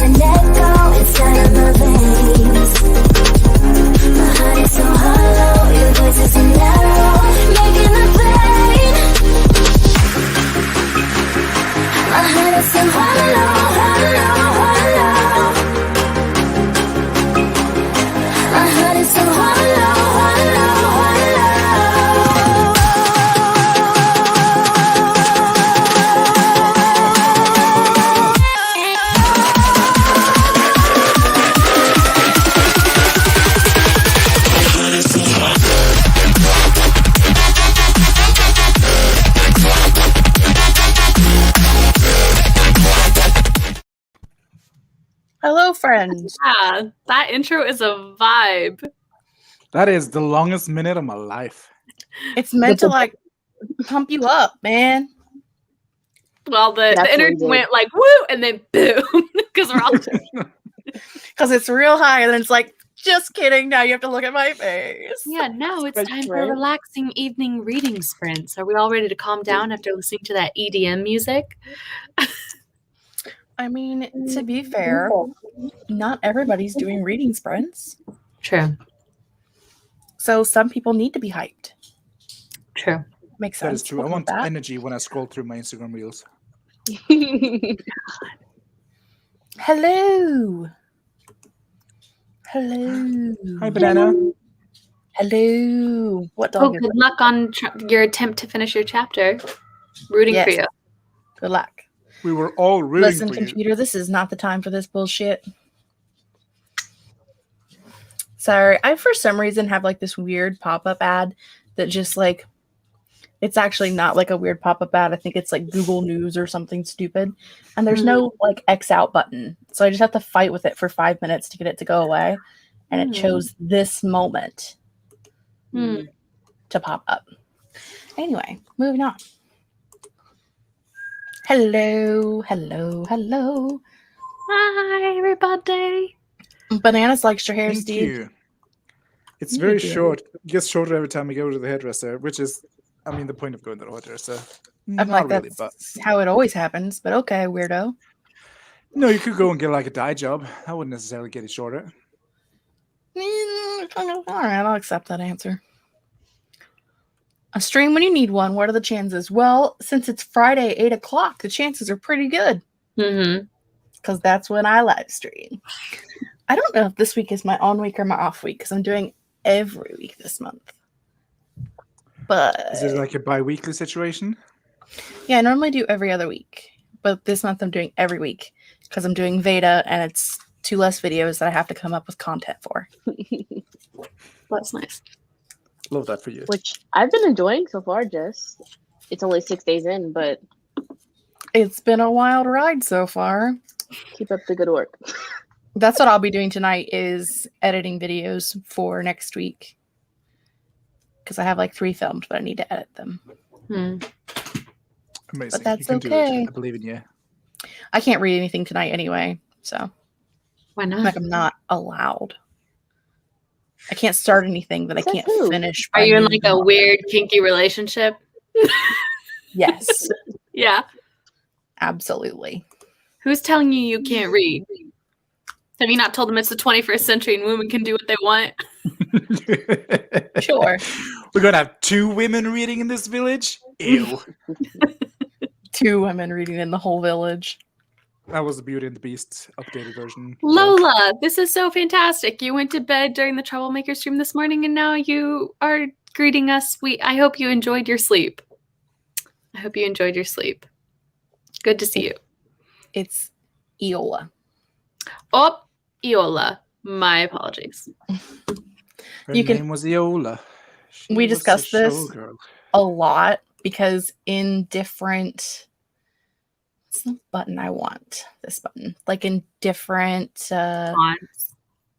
an echo inside of my veins. My heart is so hollow, your voice is so narrow, making the pain. My heart is so hollow, hollow, hollow. My heart is so hollow, hollow, hollow. Hello, friends. Yeah, that intro is a vibe. That is the longest minute of my life. It's meant to like pump you up, man. Well, the That's what energy we did. went like woo, and then boom, because we're all Because it's real high, and then it's like, just kidding. Now you have to look at my face. yeah. Now it's Right, time for right. a relaxing evening reading sprints. Are we all ready to calm down after listening to that EDM music? I mean, to be fair, not everybody's doing reading sprints. True. So some people need to be hyped. True. Makes sense. That is true. I We'll want do that. energy when I scroll through my Instagram reels. Hello. Hello. Hi, Banana. Hello. What Oh, dog is good it? luck on your attempt to finish your chapter. Rooting for Yes. you. Good luck. We were all rooting Listen, for you. computer, this is not the time for this bullshit. Sorry, I for some reason have like this weird pop-up ad that just like, it's actually not like a weird pop-up ad. I think it's like Google News or something stupid. And there's no like X out button. So I just have to fight with it for 5 minutes to get it to go away. And it chose this moment Hmm. to pop up. Anyway, moving on. Hello, hello, hello. Hi, everybody. Bananas likes your hair, Thank Steve. you. It's You very do. short. It gets shorter every time I go to the hairdresser, which is, I mean, the point of going to the hairdresser. I'm Not like, really, that's but how it always happens. But okay, weirdo. no, you could go and get like a dye job. I wouldn't necessarily get it shorter. All right, I'll accept that answer. A stream when you need one. What are the chances? Well, since it's Friday, 8 o'clock, the chances are pretty good Mm-hmm. because that's when I live stream. I don't know if this week is my on week or my off week because I'm doing every week this month. But Is it like a bi-weekly situation? yeah, I normally do every other week, but this month I'm doing every week because I'm doing Veda and it's 2 less videos that I have to come up with content for. That's nice. Love that for you. Which I've been enjoying so far. Just it's only 6 days in, but It's been a wild ride so far. keep up the good work. That's what I'll be doing tonight is editing videos for next week. Because I have like 3 filmed, but I need to edit them. Hmm. Amazing. But that's you can do okay. it. I believe in you. I can't read anything tonight anyway, so Why not? like I'm not allowed. I can't start anything that I Says can't who? finish. Are by you in noon like a tomorrow. weird kinky relationship? Yes, Yeah. absolutely. Who's telling you can't read? Have you not told them it's the 21st century and women can do what they want? Sure. We're going to have 2 women reading in this village? Ew. 2 women reading in the whole village. That was the Beauty and the Beast updated version. Lola, this is so fantastic. You went to bed during the Troublemaker stream this morning and now you are greeting us. I hope you enjoyed your sleep. I hope you enjoyed your sleep. Good to see you. It's Eola. Oh, Iola. My apologies. Her You can- name was Iola. She We was a discussed this. showgirl. A lot because in different what's the button I want? This button. Like in different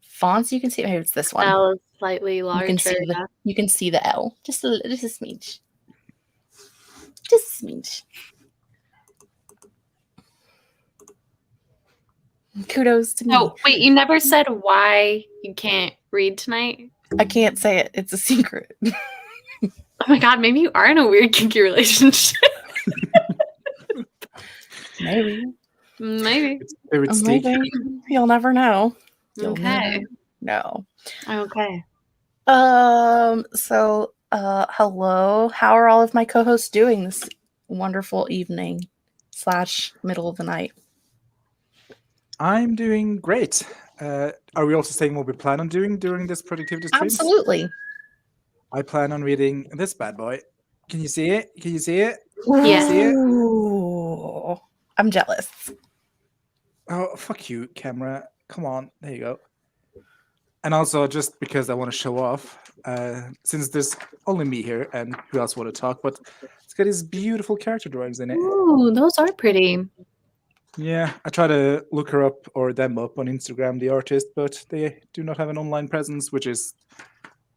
fonts you can see. Maybe it's this one. L is slightly You larger. can see the you can see the L. Just a smidge. Just a smidge. Kudos to me. Oh, wait, you never said why you can't read tonight? I can't say it. It's a secret. Oh my god, maybe you are in a weird kinky relationship. Maybe. Maybe. It's favorite Oh, Stig. maybe. You'll never know. You'll Okay. never know. Okay. So, hello. How are all of my co-hosts doing this wonderful evening / middle of the night? I'm doing great. Are we also saying what we plan on doing during this productivity stream? Absolutely. I plan on reading this bad boy. Can you see it? Can you see it? Yeah. See it? Ooh, I'm jealous. Oh, fuck you, camera. Come on. There you go. And also, just because I want to show off, since there's only me here and who else want to talk, but it's got these beautiful character drawings in it. Ooh, those are pretty. Yeah, I try to look her up or them up on Instagram, the artist, but they do not have an online presence, which is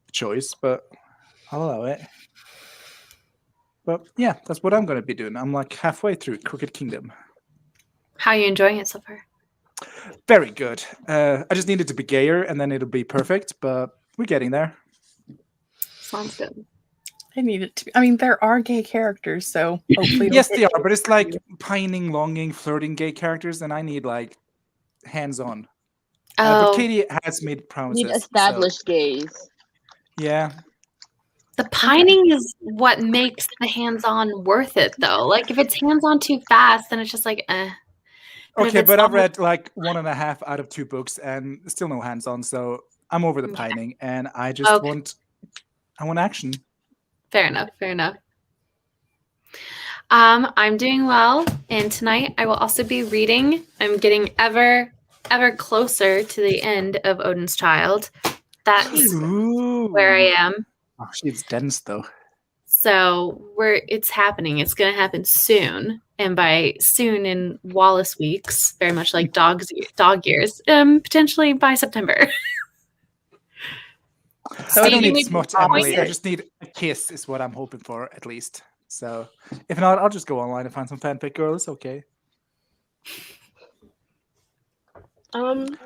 a choice, but I'll allow it. But yeah, that's what I'm going to be doing. I'm like halfway through Crooked Kingdom. How are you enjoying it so far? Very good. I just need it to be gayer and then it'll be perfect, but we're getting there. Sounds good. I need it to be. I mean, there are gay characters, so hopefully. Yes, they are, but it's like pining, longing, flirting gay characters, and I need like hands-on. But Oh, Katie has made promises. Need established gays. Yeah. the pining is what makes the hands-on worth it, though. Like, if it's hands-on too fast, then it's just like, eh. But if Okay, it's but I've almost- read like 1.5 out of 2 books and still no hands-on, so I'm over the Okay. pining, and I just Okay. want action. Fair enough. Fair enough. I'm doing well, and tonight I will also be reading. I'm getting ever closer to the end of Odin's Child. That's Ooh. where I am. Oh, she's dense though. So it's happening. It's going to happen soon, and by soon in Wallis weeks, very much like dog years. Potentially by September. So I Stig, don't you need made smut, the point. Emily. I just need a kiss is what I'm hoping for, at least. So if not, I'll just go online and find some fanfic girls. Okay. I'm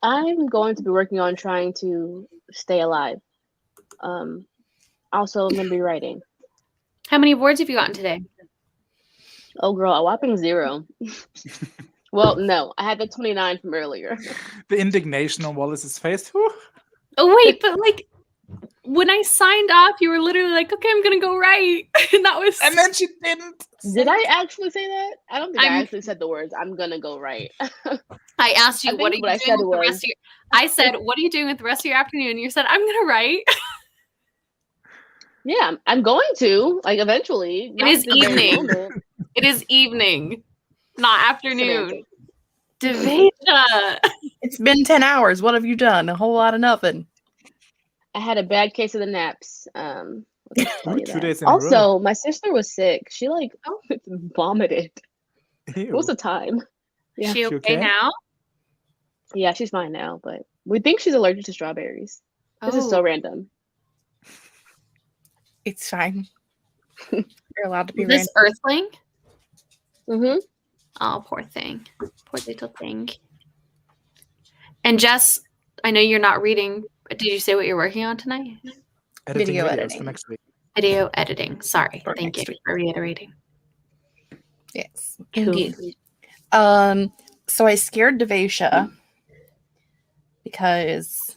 going to be working on trying to stay alive. Also, I'm going to be writing. How many awards have you gotten today? Oh, girl, a whopping 0. Well, no, I had the 29 from earlier. The indignation on Wallis's face. Whew. Oh wait, but like when I signed off, you were literally like, "Okay, I'm gonna go write," and that was. And then she didn't. Did I actually say that? I don't think I I'm- actually said the words, I'm going to go write. I asked you, I "What are think you what I doing said with the rest was- of your?" I said, "What are you doing with the rest of your afternoon?" You said, "I'm gonna write." Yeah, I'm going to, like, eventually. It is Not this very evening. moment. It is evening, not afternoon. Semantics. Davaisha. It's been 10 hours. What have you done? A whole lot of nothing. I had a bad case of the naps. Let me tell you 2 that. days in a row. Also, my sister was sick. She like Oh. vomited. Ew. What was the time? Yeah. She She okay okay? now? Yeah, she's fine now, but we think she's allergic to strawberries. This is so Oh. random. It's fine. You're allowed to be Is this random. Earthling? Mm-hmm. Oh, poor thing. Poor little thing. And Jess, I know you're not reading. But did you say what you're working on tonight? Editing Video videos editing. for next week. Video editing. Sorry. For Thank you next week. for reiterating. Yes. Cool. Indeed. So I scared Davaisha because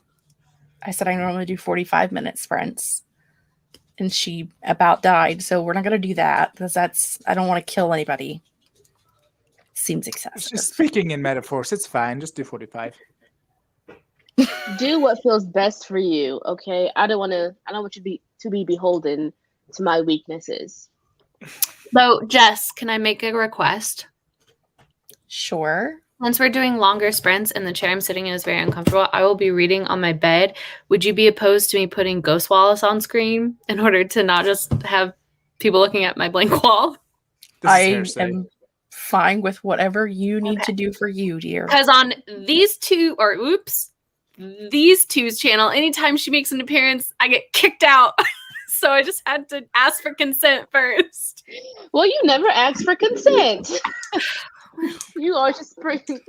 I said I normally do 45-minute sprints, and she about died. So we're not going to do that because I don't want to kill anybody. Seems excessive. Just speaking in metaphors, it's fine. Just do 45. Do what feels best for you, okay? I don't want you to be beholden to my weaknesses. So, Jess, can I make a request? Sure. Since we're doing longer sprints and the chair I'm sitting in is very uncomfortable, I will be reading on my bed. Would you be opposed to me putting Ghost Wallis on screen in order to not just have people looking at my blank wall? This is I hearsay. am fine with whatever you need Okay. to do for you, dear. Because on these two's channel, anytime she makes an appearance, I get kicked out. So I just had to ask for consent first. Well, you never asked for consent. You always just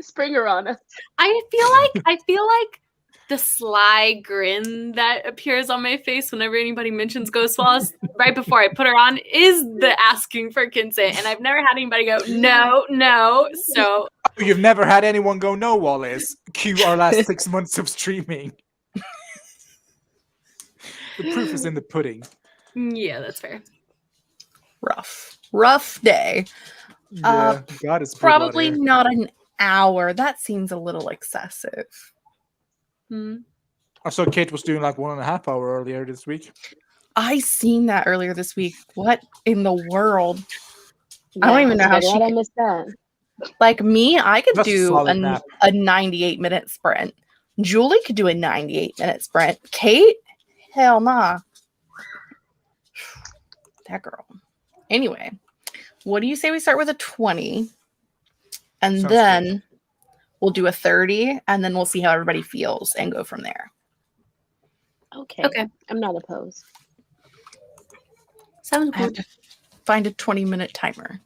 spring her on us. I feel like the sly grin that appears on my face whenever anybody mentions Ghost Wallis right before I put her on is the asking for consent. And I've never had anybody go, no, no. So You've never had anyone go, no, Wallis. Cue our last 6 months of streaming. The proof is in the pudding. yeah, that's fair. Rough day. Yeah, God is Probably not an hour. That seems a little excessive. I saw Kate was doing like 1.5 hours earlier this week. I seen that earlier this week. What in the world? I don't even know how I missed that. Like me, I could That's a do solid nap. a 98-minute sprint. Julie could do a 98-minute sprint. Kate, hell nah. That girl. Anyway, what do you say we start with a 20? And Sounds then good. we'll do a 30, and then we'll see how everybody feels and go from there. Okay. I'm not opposed. Sounds I have good. to find a 20-minute timer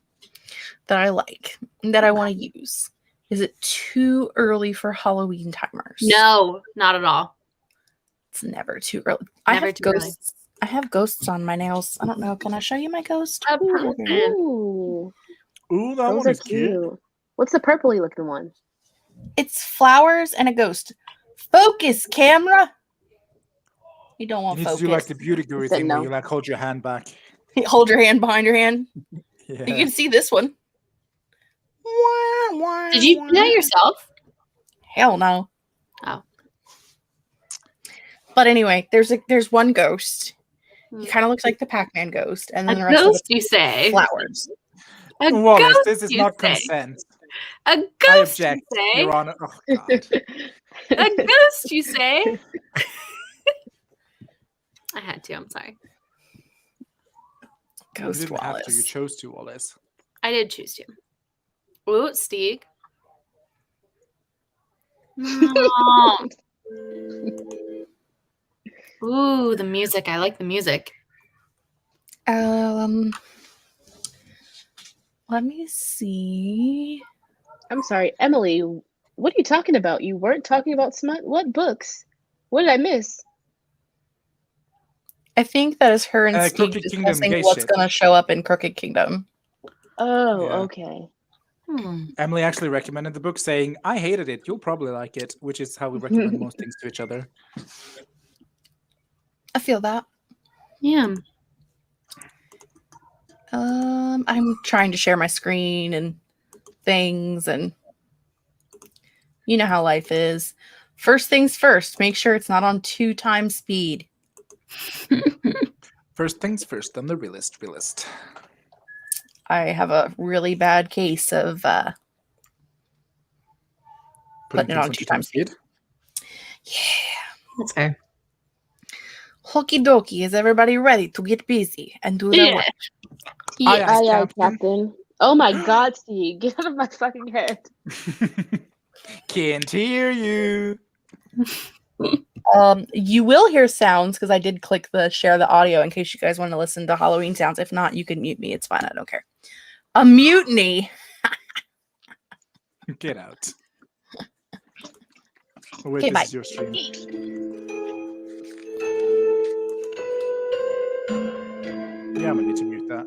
that I like, that I want to use. Is it too early for Halloween timers? No, not at all. It's never too early. Never I have too early. ghosts. I have ghosts on my nails. I don't know. Can I show you my ghost? Ooh, Ooh, that those one are is cute. cute. What's the purpley looking one? It's flowers and a ghost. Focus, camera. You don't You want need to focus. do like the beauty guru Said thing no. where you like hold your hand back. Hold your hand behind your hand. Yeah. You can see this one. Did you do that yourself? Hell no. Oh. But anyway, there's one ghost. Hmm. He kind of looks like the Pac-Man ghost, and then A the rest ghost, of you it's say? flowers. A Wallis, ghost, this is you not say? consent. A I ghost, you object, say? Your Honor. Oh, God. A ghost, you say? I had to. I'm sorry. You Ghost didn't have to. You Wallis. chose to, Wallis. I did choose to. Ooh, Stig. No. Ooh, the music. I like the music. Let me see. I'm sorry, Emily. What are you talking about? You weren't talking about smut. What books? What did I miss? I think that is her and Steve Crooked Kingdom discussing gay what's shit. going to show up in Crooked Kingdom. Oh, Yeah. okay. Emily actually recommended the book, saying, I hated it. You'll probably like it, which is how we recommend most things to each other. I feel that. Yeah. I'm trying to share my screen and things, and you know how life is. First things first, make sure it's not on 2 times speed. First things first, I'm the realist. I have a really bad case of putting it on 2 times speed. Yeah. That's fair. Okie dokie, is everybody ready to get busy and do their work? Aye, aye, Aye, aye, Captain. Captain. Oh my God, Steve. Get out of my fucking head. Can't hear you. You will hear sounds because I did click the share the audio in case you guys want to listen to Halloween sounds. If not, you can mute me. It's fine. I don't care. A mutiny. Get out. Oh, wait, Okay, this bye. is your stream. Yeah, I'm gonna need to mute that.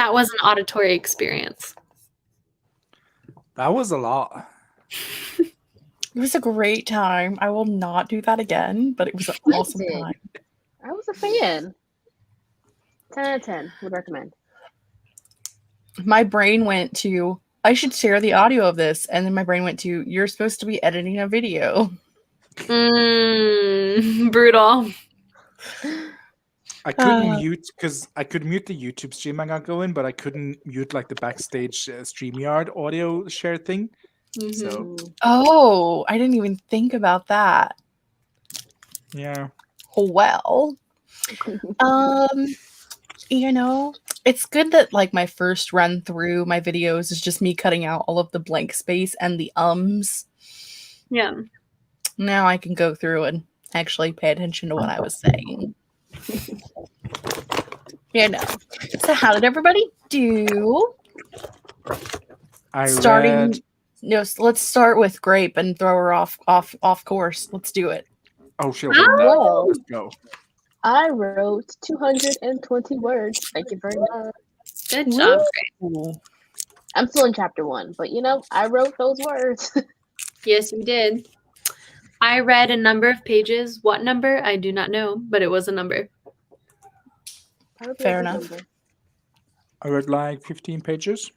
that was an auditory experience. That was a lot. It was a great time. I will not do that again, but it was an awesome did. time. I was a fan. 10 out of 10 would recommend. My brain went to, I should share the audio of this, and then my brain went to, you're supposed to be editing a video. Brutal. I couldn't mute because I could mute the YouTube stream I got going, but I couldn't mute like the backstage StreamYard audio share thing. So Oh, I didn't even think about that. yeah. Well, you know, it's good that like my first run through my videos is just me cutting out all of the blank space and the ums. Yeah. Now I can go through and actually pay attention to what I was saying. You know. So how did everybody do? Let's start with Grape and throw her off course. Let's do it. Oh shit. Well, Let's go. I wrote 220 words. Thank you very much. Good job. Ooh. I'm still in chapter 1, but you know, I wrote those words. Yes, you did. I read a number of pages. What number? I do not know, but it was a number. Probably Fair a good enough. number. I read like 15 pages.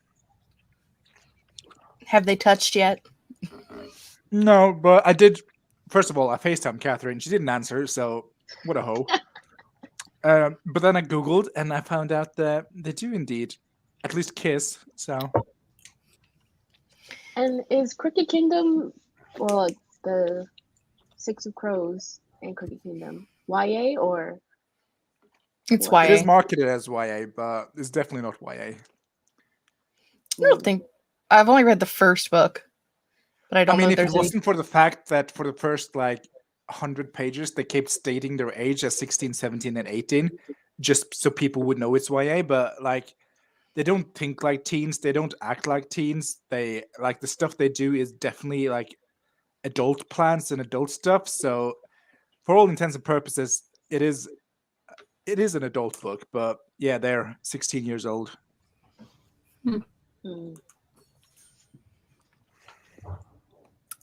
Have they touched yet? No, but I did. First of all, I FaceTimed Catherine. She didn't answer, so what a hoe. But then I Googled and I found out that they do indeed at least kiss. So. And is Cricket Kingdom, well, like the Six of Crows and Cricket Kingdom, YA or? It's What? YA. It is marketed as YA, but it's definitely not YA. I don't think I've only read the first book, but I don't know if if it there's any. wasn't for the fact that for the first like 100 pages they kept stating their age as 16, 17, and 18, just so people would know it's YA, but like they don't think like teens, they don't act like teens. They like the stuff they do is definitely like adult plans and adult stuff. So for all intents and purposes, it is an adult book, but yeah, they're 16 years old.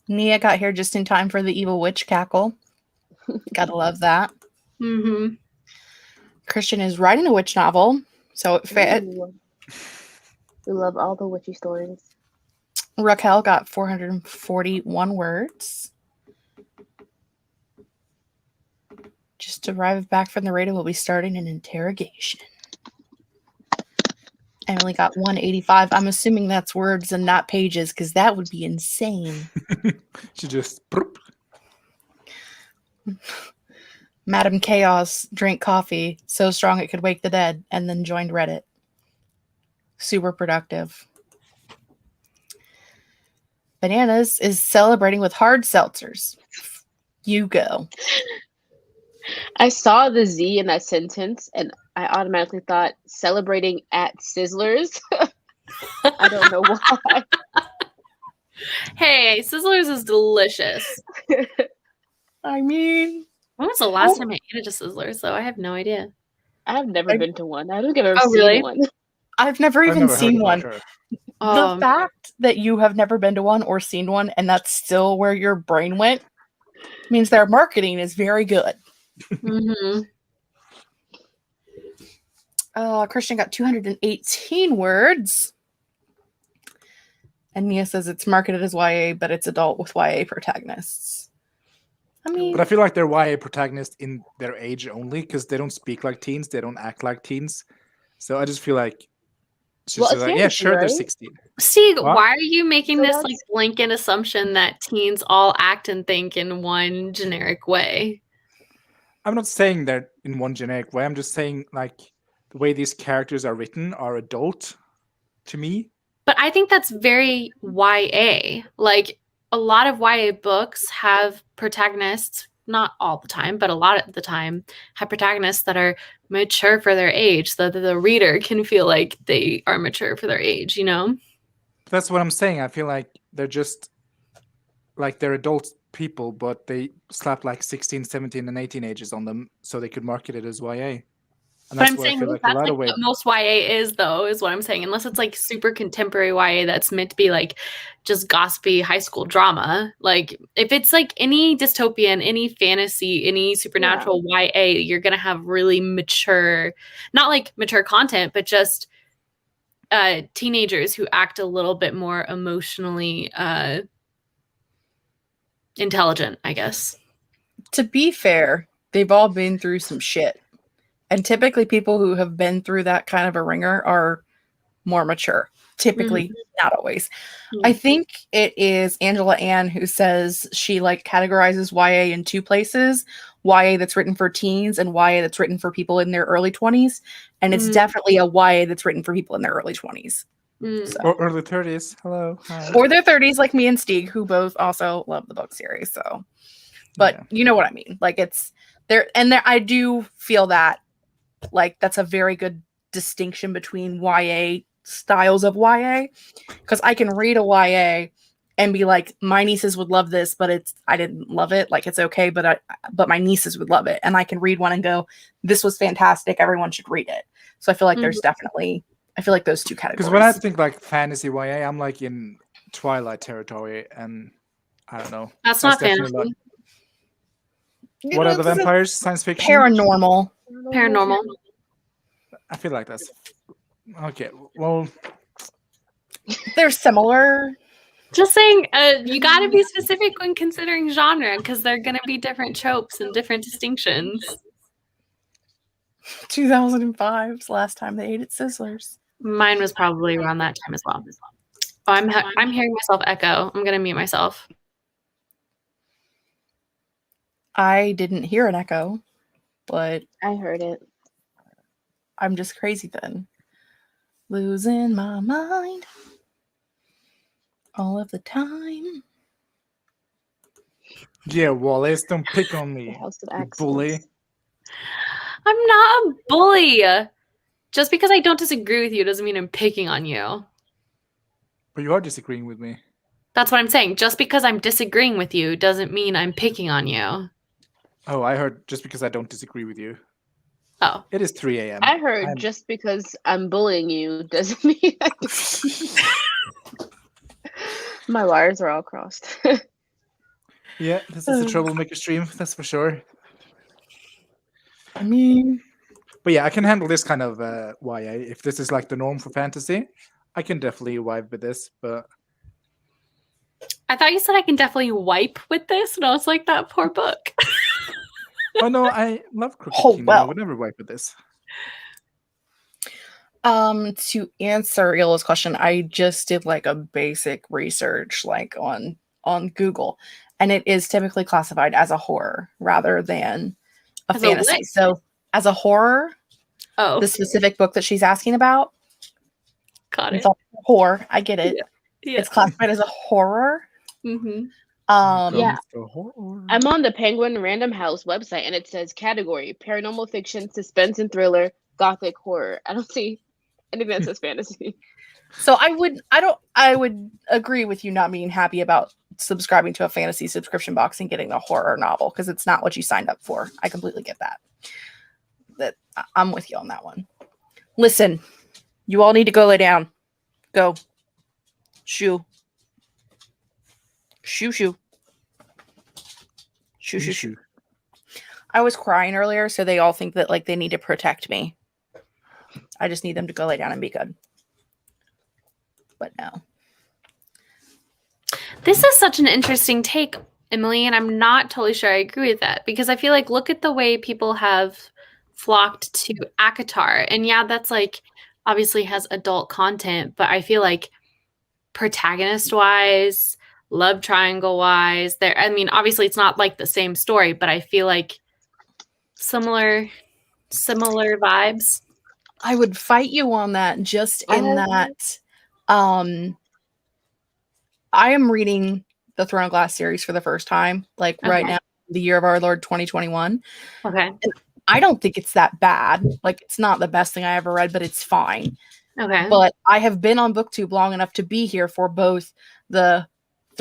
Nia got here just in time for the evil witch cackle. Gotta love that. Mm-hmm. Christian is writing a witch novel, so it fit. Ooh. We love all the witchy stories. Raquel got 441 words. Just arrived back from the radio, we'll be starting an interrogation. Emily got 185. I'm assuming that's words and not pages, because that would be insane. She just Madam Chaos drank coffee so strong it could wake the dead, and then joined Reddit. Super productive. Bananas is celebrating with hard seltzers. You go. I saw the Z in that sentence and I automatically thought celebrating at Sizzlers. I don't know why. Hey, Sizzlers is delicious. I mean, When was the last time I ate at a Sizzlers, though? I have no idea. I've never been to one. I don't think I've ever Oh, seen really? one. I've never even never heard seen about one. her. The fact that you have never been to one or seen one, and that's still where your brain went, means their marketing is very good. Mm-hmm. Christian got 218 words. And Mia says it's marketed as YA, but it's adult with YA protagonists. I mean, But I feel like they're YA protagonists in their age only because they don't speak like teens, they don't act like teens. So I just feel like, it's just Well, like, it's yeah, fantasy, sure, they're right? 16. Stig, What? why are you making So this that's- like blanket assumption that teens all act and think in one generic way? I'm not saying that in one generic way. I'm just saying like the way these characters are written are adult to me. But I think that's very YA. Like a lot of YA books have protagonists, not all the time, but a lot of the time, have protagonists that are mature for their age so that the reader can feel like they are mature for their age, you know? That's what I'm saying. I feel like they're just like they're adult people, but they slapped like 16, 17, and 18 ages on them so they could market it as YA. And But that's I'm where I saying feel like a that's lot like of what most YA is, though, is what I'm saying. Unless it's like super contemporary YA that's meant to be like just gossipy high school drama. Like if it's like any dystopian, any fantasy, any supernatural YA, you're gonna have really mature, not like mature content, but just teenagers who act a little bit more emotionally intelligent, I guess. To be fair, they've all been through some shit. And typically people who have been through that kind of a ringer are more mature. Typically, not always. I think it is Angela Ann who says she like categorizes YA in two places. YA that's written for teens and YA that's written for people in their early 20s. And it's definitely a YA that's written for people in their early 20s. So. Or early 30s. Hello. Hi. Or their 30s, like me and Stig, who both also love the book series. So, but you know what I mean? Like it's there, and there, I do feel that like that's a very good distinction between YA styles of YA, because I can read a YA and be like, my nieces would love this, but I didn't love it. Like it's okay, but my nieces would love it, and I can read one and go, this was fantastic. Everyone should read it. So I feel like there's definitely, I feel like those two categories. Because when I think like fantasy YA, I'm like in Twilight territory, and I don't know. That's not definitely fantasy. What are the vampires? Science fiction? Paranormal. Paranormal. I feel like that's okay. Well, they're similar. Just saying, you got to be specific when considering genre, because they're going to be different tropes and different distinctions. 2005's last time they ate at Sizzlers. Mine was probably around that time as well. Oh, I'm hearing myself echo. I'm going to mute myself. I didn't hear an echo, but I heard it. I'm just crazy then. Losing my mind all of the time. yeah, Wallis, don't pick on me, House of you Accents. bully. I'm not a bully. Just because I don't disagree with you doesn't mean I'm picking on you. But you are disagreeing with me. That's what I'm saying. Just because I'm disagreeing with you doesn't mean I'm picking on you. Oh, I heard just because I don't disagree with you. Oh. It is 3 a.m. I heard just because I'm bullying you doesn't mean my wires are all crossed. Yeah, this is a troublemaker stream, that's for sure. I mean, but yeah, I can handle this kind of YA. If this is like the norm for fantasy, I can definitely vibe with this. But I thought you said I can definitely wipe with this, and I was like, that poor book. oh no, I love Crooked Kingdom. well. I would never wipe with this. To answer Ila's question, I just did like a basic research like on Google, and it is typically classified as a horror rather than a As a fantasy. what? So as a horror, Oh, the specific book that she's asking about, got it. it's all horror. I get it. Yeah. It's classified as a horror. Mm-hmm. Yeah. The horror. I'm on the Penguin Random House website and it says category paranormal fiction, suspense and thriller, gothic horror. I don't see anything that says fantasy. So I would agree with you not being happy about subscribing to a fantasy subscription box and getting a horror novel, because it's not what you signed up for. I completely get that. I'm with you on that one. Listen, you all need to go lay down. Go. Shoo. Shoo, shoo. Shoo, shoo, shoo. I was crying earlier, so they all think that like they need to protect me. I just need them to go lay down and be good. But no. This is such an interesting take, Emily, and I'm not totally sure I agree with that, because I feel like look at the way people have flocked to ACOTAR, and yeah, that's like obviously has adult content, but I feel like protagonist wise, love triangle wise, there, I mean, obviously it's not like the same story, but I feel like similar vibes. I would fight you on that, just in that I am reading the Throne of Glass series for the first time, like right now, the year of our Lord 2021. Okay. And I don't think it's that bad. Like, it's not the best thing I ever read, but it's fine. Okay. But I have been on BookTube long enough to be here for both the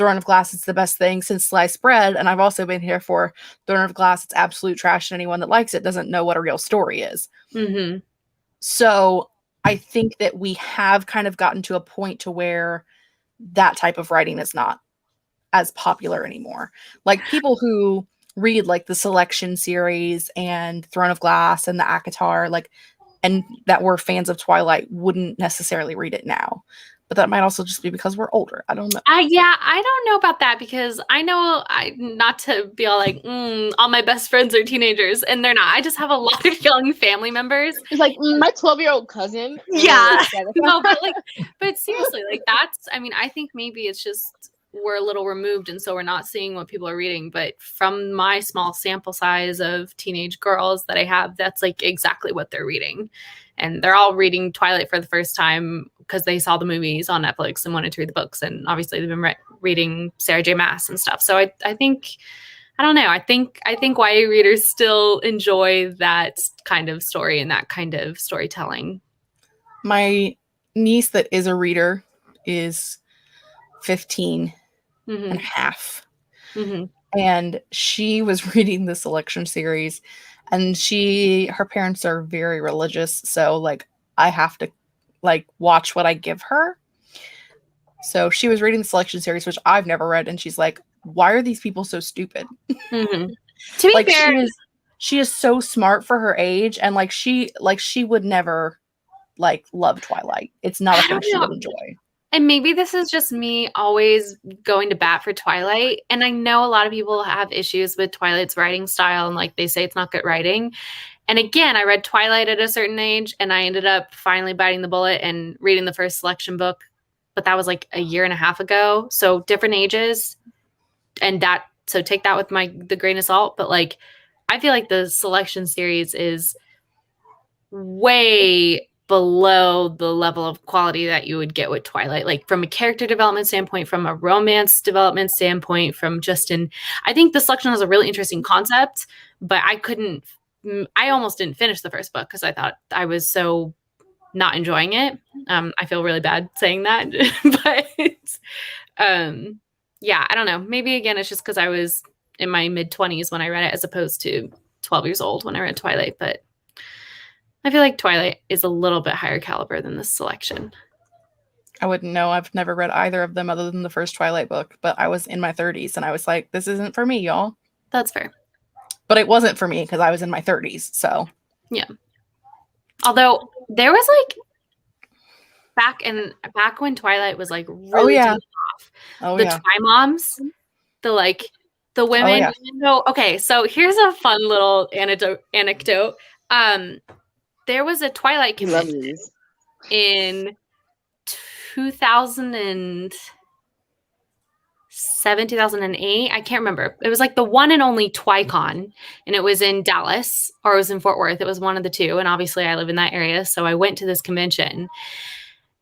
Throne of Glass is the best thing since sliced bread. And I've also been here for Throne of Glass. It's absolute trash. And anyone that likes it doesn't know what a real story is. Mm-hmm. So I think that we have kind of gotten to a point to where that type of writing is not as popular anymore. Like people who read like the Selection series and Throne of Glass and the ACOTAR, like, and that were fans of Twilight wouldn't necessarily read it now. But that might also just be because we're older. I don't know. Yeah, I don't know about that because I know not to be all like, all my best friends are teenagers, and they're not. I just have a lot of young family members. It's like my 12-year-old cousin. Yeah. No, but seriously, like that's, I mean, I think maybe it's just we're a little removed, and so we're not seeing what people are reading. But from my small sample size of teenage girls that I have, that's like exactly what they're reading. And they're all reading Twilight for the first time because they saw the movies on Netflix and wanted to read the books. And obviously they've been reading Sarah J. Maas and stuff. So I think, I don't know. I think YA readers still enjoy that kind of story and that kind of storytelling. My niece that is a reader is 15 and a half. Mm-hmm. And she was reading the Selection series, and her parents are very religious. So like I have to like watch what I give her. So she was reading the Selection series, which I've never read. And she's like, why are these people so stupid? Mm-hmm. To be like fair, she is so smart for her age. And like she would never like love Twilight. It's not a thing she would enjoy. And maybe this is just me always going to bat for Twilight. And I know a lot of people have issues with Twilight's writing style, and like they say it's not good writing. And again, I read Twilight at a certain age, and I ended up finally biting the bullet and reading the first Selection book. But that was like a year and a half ago. So different ages. And so take that with the grain of salt. But like, I feel like the Selection series is way below the level of quality that you would get with Twilight, like from a character development standpoint, from a romance development standpoint, I think the Selection has a really interesting concept, but I almost didn't finish the first book because I thought I was so not enjoying it. I feel really bad saying that, but yeah, I don't know. Maybe again, it's just because I was in my mid-20s when I read it as opposed to 12 years old when I read Twilight, but I feel like Twilight is a little bit higher caliber than this Selection. I wouldn't know. I've never read either of them other than the first Twilight book, but I was in my 30s and I was like, this isn't for me, y'all. That's fair. But it wasn't for me because I was in my 30s. So yeah. Although there was like back when Twilight was like really off, the Twi-moms, the women. Oh, yeah. No, okay, so here's a fun little anecdote. There was a Twilight convention in 2007, 2008. I can't remember. It was like the one and only TwiCon, and it was in Dallas, or it was in Fort Worth. It was one of the two, and obviously I live in that area, so I went to this convention.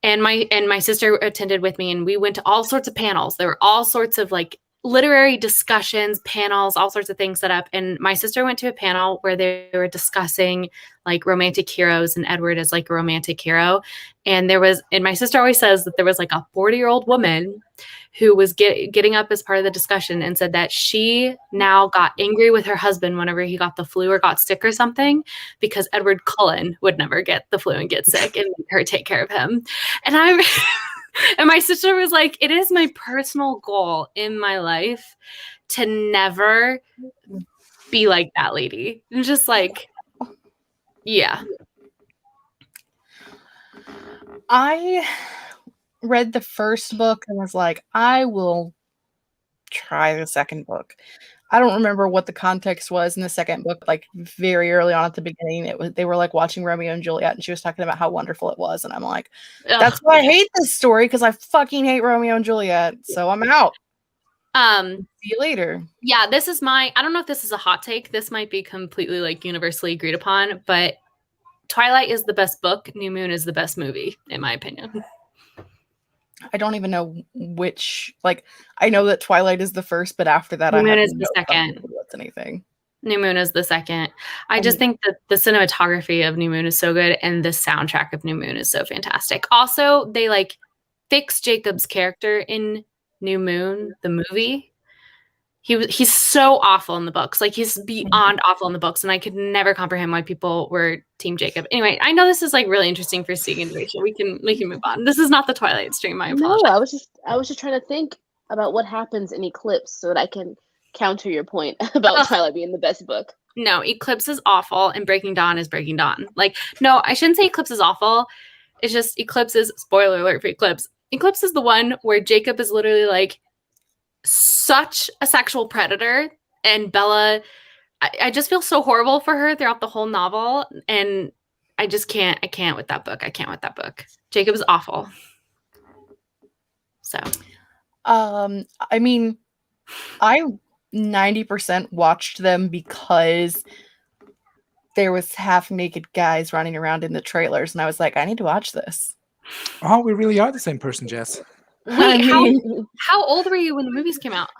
And my sister attended with me, and we went to all sorts of panels. There were all sorts of like literary discussions, panels, all sorts of things set up. And my sister went to a panel where they were discussing like romantic heroes and Edward as like a romantic hero. And my sister always says that there was like a 40-year-old woman who was getting up as part of the discussion and said that she now got angry with her husband whenever he got the flu or got sick or something, because Edward Cullen would never get the flu and get sick and make her take care of him. And and my sister was like, it is my personal goal in my life to never be like that lady. And just like, yeah. I read the first book and was like, I will try the second book. I don't remember what the context was in the second book. Like very early on at the beginning, they were like watching Romeo and Juliet, and she was talking about how wonderful it was, and I'm like, that's why I hate this story, because I fucking hate Romeo and Juliet. So I'm out. See you later. Yeah, I don't know if this is a hot take. This might be completely like universally agreed upon, but Twilight is the best book. New Moon is the best movie, in my opinion. I don't even know which. Like, I know that Twilight is the first, but after that, New Moon is the second. What's anything? New Moon is the second. I just think that the cinematography of New Moon is so good, and the soundtrack of New Moon is so fantastic. Also, they like fix Jacob's character in New Moon, the movie. He's so awful in the books. Like he's beyond awful in the books, and I could never comprehend why people were Team Jacob. Anyway, I know this is like really interesting for Stig and Rachel. We can move on. This is not the Twilight stream. I apologize. No, I was just trying to think about what happens in Eclipse so that I can counter your point about Twilight being the best book. No, Eclipse is awful, and Breaking Dawn is Breaking Dawn. Like, no, I shouldn't say Eclipse is awful. It's just Eclipse is, spoiler alert for Eclipse. Eclipse is the one where Jacob is literally like such a sexual predator, and Bella, I just feel so horrible for her throughout the whole novel, and I can't with that book. I can't with that book. Jacob is awful. So, I mean, I 90% watched them because there was half naked guys running around in the trailers, and I was like, I need to watch this. Oh, we really are the same person, Jess. wait, how old were you when the movies came out?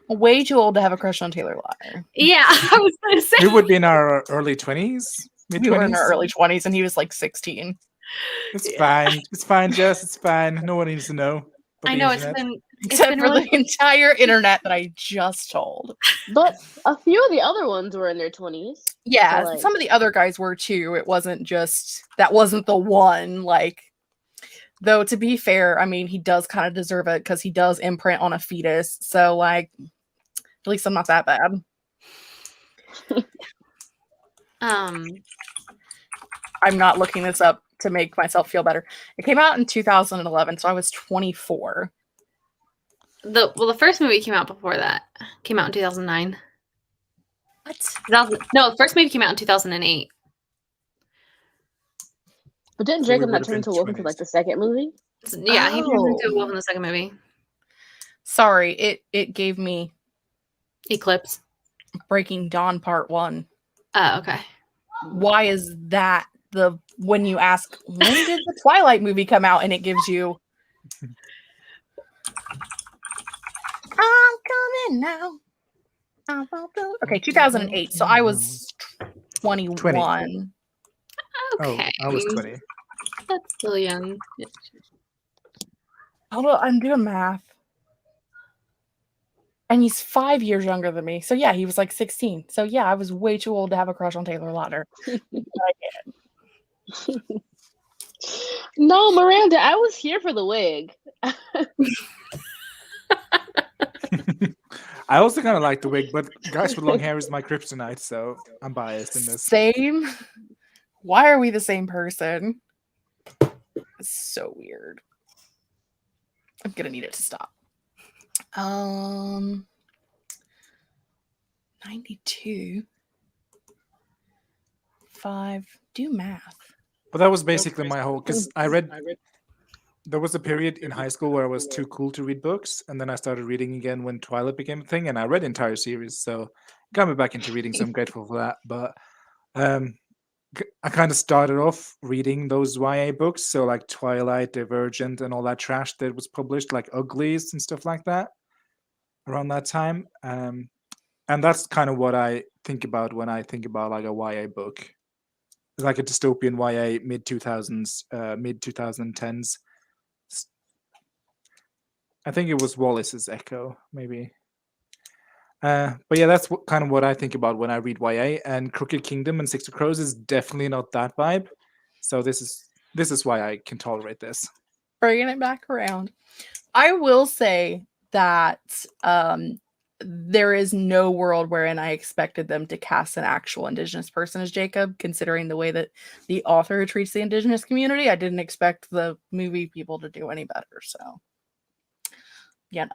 Way too old to have a crush on Taylor Lautner. Yeah, I was gonna say We would be in our early 20s, We mid were in 20s. our early 20s, and he was like 16. It's fine. It's fine, Jess. It's fine. No one needs to know. but I the know internet. it's Except been for really the entire internet that I just told. But a few of the other ones were in their 20s. Yeah, So, like- some of the other guys were too. It wasn't just, that wasn't the one. Like, though, to be fair, I mean, he does kind of deserve it because he does imprint on a fetus. So, like, at least I'm not that bad. I'm not looking this up to make myself feel better. It came out in 2011, so I was 24. the first movie came out before that. Came out in 2009. What? No, the first movie came out in 2008. But didn't So we Jacob not would've turn been into a wolf until 20s. like the second movie? Yeah, he turned into a Oh. wolf in the second movie. Sorry, it gave me Eclipse. Breaking Dawn Part 1. Oh, okay. Why is that the when you ask when did the Twilight movie come out and it gives you I'm coming now. Okay, 2008. So I was 21. 20. Okay. Oh, I was 20. That's still young. Hold on, I'm doing math. And he's 5 years younger than me. So yeah, he was like 16. So yeah, I was way too old to have a crush on Taylor Lautner. No, Miranda, I was here for the wig. I also kind of like the wig, but guys with long hair is my kryptonite, so I'm biased in this. Same. Why are we the same person? It's so weird. I'm gonna need it to stop. 92. 5. Do math. But that was basically my whole, because I read, there was a period in high school where I was too cool to read books, and then I started reading again when Twilight became a thing, and I read the entire series, so it got me back into reading, so I'm grateful for that. But I kind of started off reading those YA books, so like Twilight, Divergent, and all that trash that was published, like Uglies and stuff like that, around that time. And that's kind of what I think about when I think about like a YA book. It's like a dystopian YA mid 2000s, mid 2010s. I think it was Wallis's Echo, maybe. But yeah, that's kind of what I think about when I read YA. And Crooked Kingdom and Six of Crows is definitely not that vibe. So this is why I can tolerate this. Bringing it back around. I will say that there is no world wherein I expected them to cast an actual Indigenous person as Jacob, considering the way that the author treats the Indigenous community. I didn't expect the movie people to do any better. So, yeah,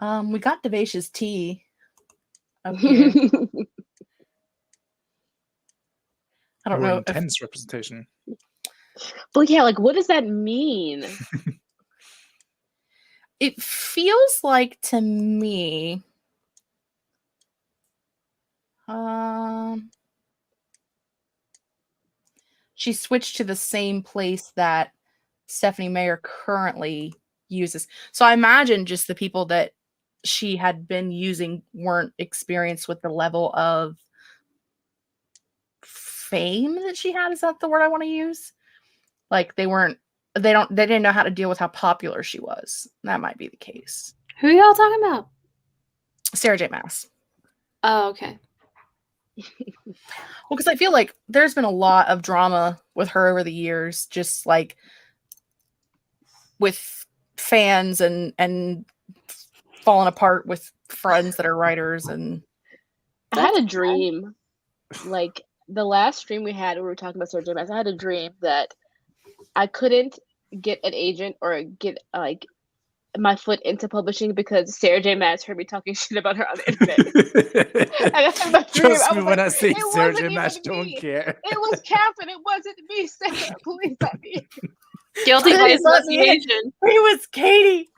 no. We got Davaisha's tea up here. I don't More know if intense representation. But yeah, like what does that mean? it feels like to me she switched to the same place that Stephanie Meyer currently uses. So I imagine just the people that she had been using weren't experienced with the level of fame that she had. Is that the word I want to use? Like they weren't they didn't know how to deal with how popular she was. That might be the case. Who are y'all talking about? Sarah J. Maas. Oh, okay. Well, because I feel like there's been a lot of drama with her over the years, just like with fans and falling apart with friends that are writers. And I had a dream, like the last stream we had, we were talking about Sarah J. Maas. I had a dream that I couldn't get an agent or get like my foot into publishing because Sarah J. Maas heard me talking shit about her on the internet. And that's my dream. Trust I me was when like, I say "It Sarah wasn't J. Maas even don't me. care. It was Catherine. It wasn't me, Sarah. Please let me." Guilty by Please let me in. association. it was Katie.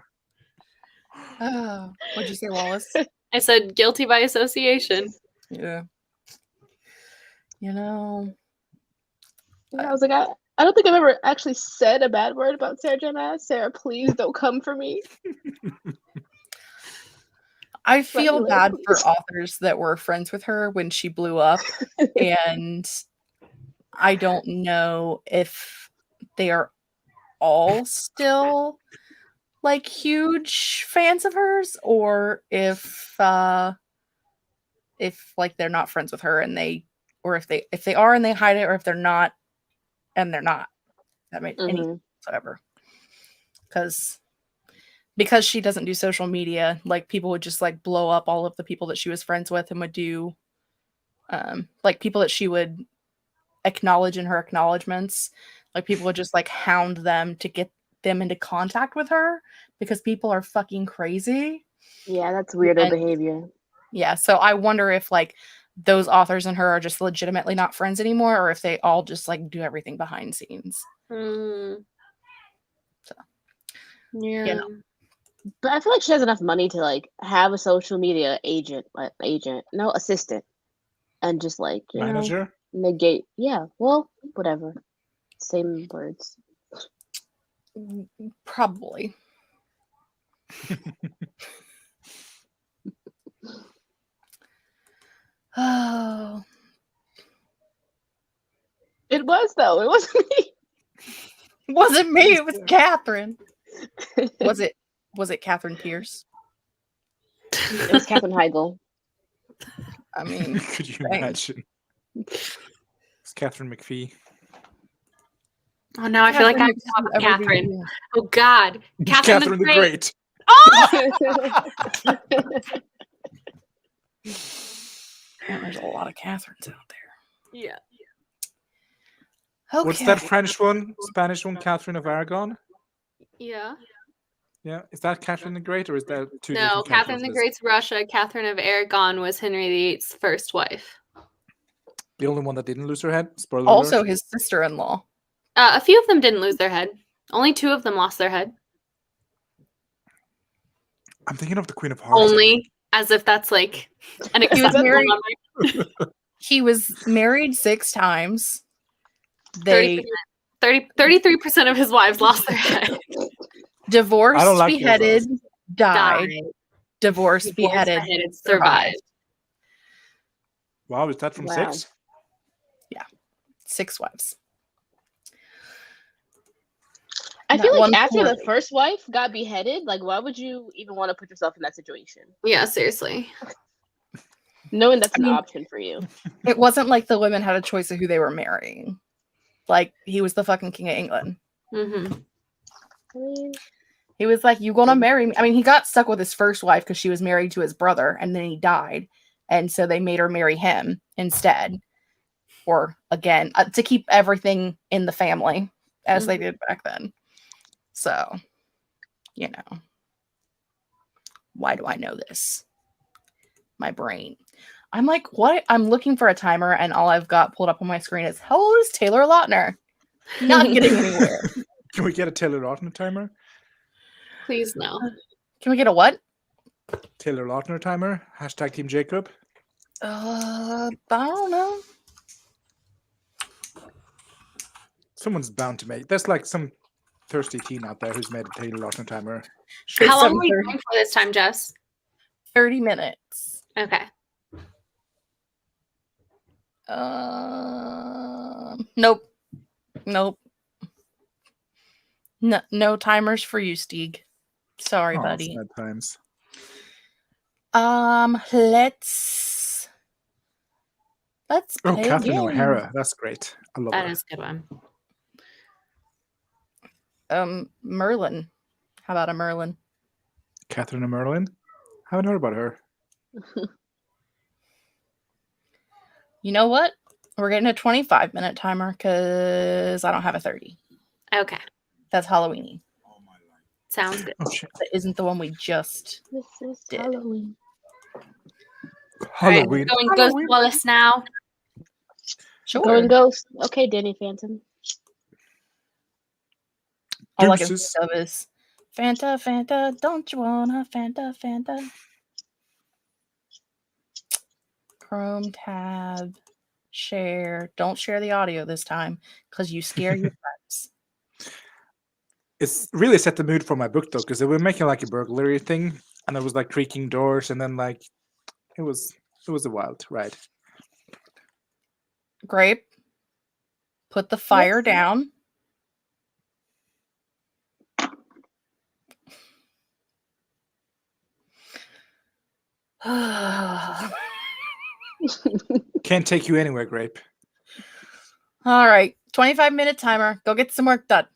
Oh, what'd you say, Wallis? I said guilty by association. Yeah. You know, And I was like, I don't think I've ever actually said a bad word about Sarah J. Maas. Sarah, please don't come for me. I feel me bad live. for authors that were friends with her when she blew up, and I don't know if they are all still like huge fans of hers, or if like they're not friends with her and they, or if they are and they hide it, or if they're not and they're not. That makes any whatever. Because she doesn't do social media, like people would just like blow up all of the people that she was friends with and would do like people that she would acknowledge in her acknowledgements. Like people would just like hound them to get them into contact with her because people are fucking crazy. Yeah, that's weirdo And- behavior. Yeah, so I wonder if like those authors and her are just legitimately not friends anymore, or if they all just like do everything behind scenes. Mm. So, Yeah. you know. But I feel like she has enough money to like have a social media assistant, and just like Manager? negate. Yeah, well, whatever. Same words. Probably. Oh, It was though. It wasn't me. wasn't me. It was Catherine. Was it Catherine Pierce? It was Katherine Heigl. I mean, Could you thanks. imagine? It's Catherine McPhee. Oh, now I feel like I'm Catherine top of McPhee, Catherine. everybody- Oh God, Catherine, Catherine the Great. There's a lot of Catherines out there. Yeah. Okay. What's that French one? Spanish one? Catherine of Aragon? Yeah. Yeah. Is that Catherine the Great or is that two No, different Catherine the Catherines? Great's Russia. Catherine of Aragon was Henry VIII's first wife. The only one that didn't lose her head? Spoiler Also, alert. his sister-in-law. A few of them didn't lose their head. Only 2 of them lost their head. I'm thinking of the Queen of Hearts. Only, as if that's like an He was acceptable married. number. He was married 6 times. They 33% of his wives lost their head. divorced, I don't like those beheaded, odds. died, divorced, beheaded, survived. Wow, is that from Wow. 6? 6 wives. I Not feel one like after poor. the first wife got beheaded, like why would you even want to put yourself in that situation? Yeah, seriously. Knowing that's I an mean- option for you. It wasn't like the women had a choice of who they were marrying. Like, he was the fucking king of England. Mm-hmm. I mean, He was like, you gonna marry me? I mean, he got stuck with his first wife because she was married to his brother and then he died. And so they made her marry him instead. Or again, to keep everything in the family as they did back then. So, you know. Why do I know this? My brain. I'm like, what? I'm looking for a timer and all I've got pulled up on my screen is, how old is Taylor Lautner? Not getting anywhere. Can we get a Taylor Lautner timer? Please no. Can we get a what? Taylor Lautner timer? Hashtag Team Jacob? I don't know. Someone's bound to make. There's like some thirsty teen out there who's made a Taylor Lautner timer. How long are we 7:30. going for this time, Jess? 30 minutes. Okay. Nope. No timers for you, Stig. Sorry, Oh, buddy. sad times. Let's Oh, play a Catherine game. O'Hara. That's great. I love That her. is a good one. Merlin. How about a Merlin? Catherine and Merlin. Haven't heard about her. You know what? We're getting a 25-minute timer because I don't have a 30. Okay. That's Halloweeny. Sounds good. Oh shit. That isn't the one we just This is Did. Halloween. Halloween. All right, going Ghost Wallis now. sure. Going Ghost. Okay, Danny Phantom. All I can Deuces. think of is Fanta, Fanta, don't you wanna Fanta, Fanta? Chrome tab, share. Don't share the audio this time because you scare your friends. It's really set the mood for my book though, because they were making like a burglary thing, and there was like creaking doors, and then like it was a wild ride. Grape, put the fire Yes. down. All Can't take you anywhere, Grape. right, 25-minute timer. Go get some work done.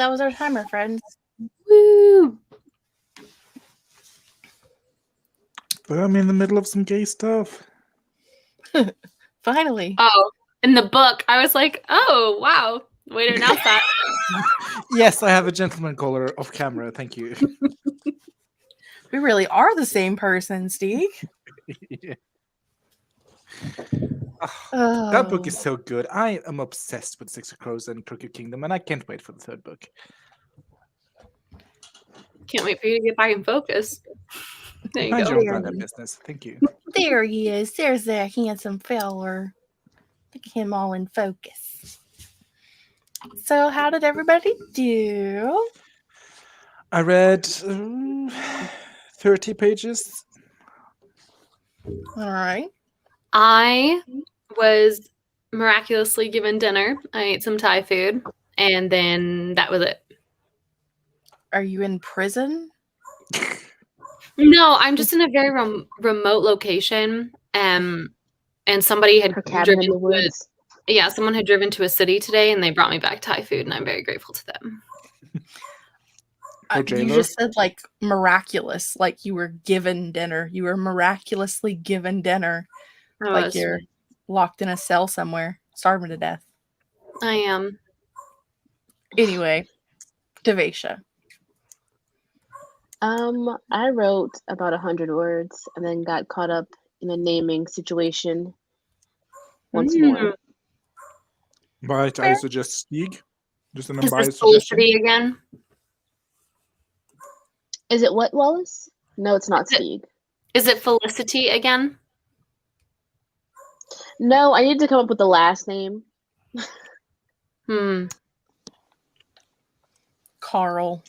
that was our timer, friends. Woo! But I'm in the middle of some gay stuff. Finally. Oh, in the book, I was like, oh, wow. Way to announce that. Yes, I have a gentleman caller off camera. Thank you. We really are the same person, Stig. Yeah. That book Oh. is so good. I am obsessed with Six of Crows and Crooked Kingdom, and I can't wait for the third book. Can't wait for you to get back in focus. There you Mind go. your own goddamn business. Thank you. There he is. There's that handsome feller. Look at him all in focus. So, how did everybody do? I read 30 pages. All right. I was miraculously given dinner. I ate some Thai food, and then that was it. Are you in prison? No, I'm just in a very remote location, and somebody had Her cabin driven in the to a, woods. yeah, someone had driven to a city today, and they brought me back Thai food, and I'm very grateful to them. Or You jailer. just said like miraculous, like you were given dinner. You were miraculously given dinner, I like was. you're locked in a cell somewhere, starving to death. I am. Anyway, Davaisha. I wrote about 100 words and then got caught up in a naming situation once more. Right, I suggest Stig. Just an Is unbiased this suggestion. Felicity again? Is it what, Wallis? No, it's not Is it- Stig. Is it Felicity again? No, I need to come up with the last name. Carl.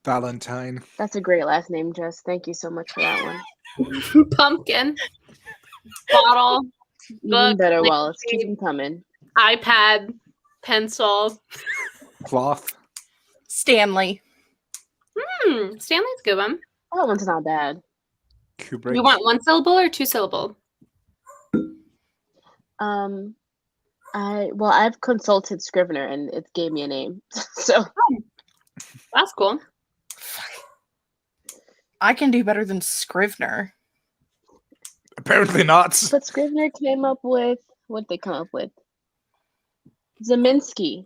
Valentine. That's a great last name, Jess. Thank you so much for that one. Pumpkin. Bottle. Even Book, better, like, Wallis. Keep them coming. iPad. Pencil. Cloth. Stanley. Stanley's a good one. That one's not bad. Kubrick. You want one syllable or two syllable? I've consulted Scrivener and it gave me a name. So That's cool. I can do better than Scrivener. Apparently not. but Scrivener came up with what they come up with? Zeminski.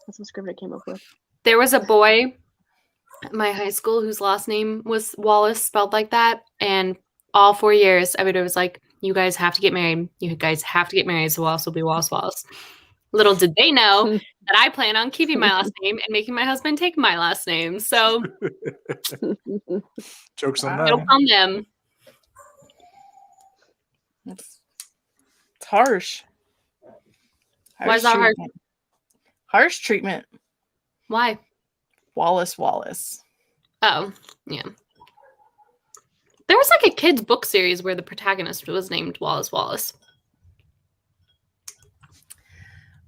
That's what Scrivener came up with. There was a boy at my high school whose last name was Wallis, spelled like that. And all 4 years, everybody was like, you guys have to get married. You guys have to get married. So Wallis will be Wallis Wallis. Little did they know that I plan on keeping my last name and making my husband take my last name. So Jokes on Wow. it'll them. on them. It's harsh. Why is that harsh? treatment. Harsh treatment. Why? Wallis Wallis. Oh, yeah. There was like a kid's book series where the protagonist was named Wallis Wallis.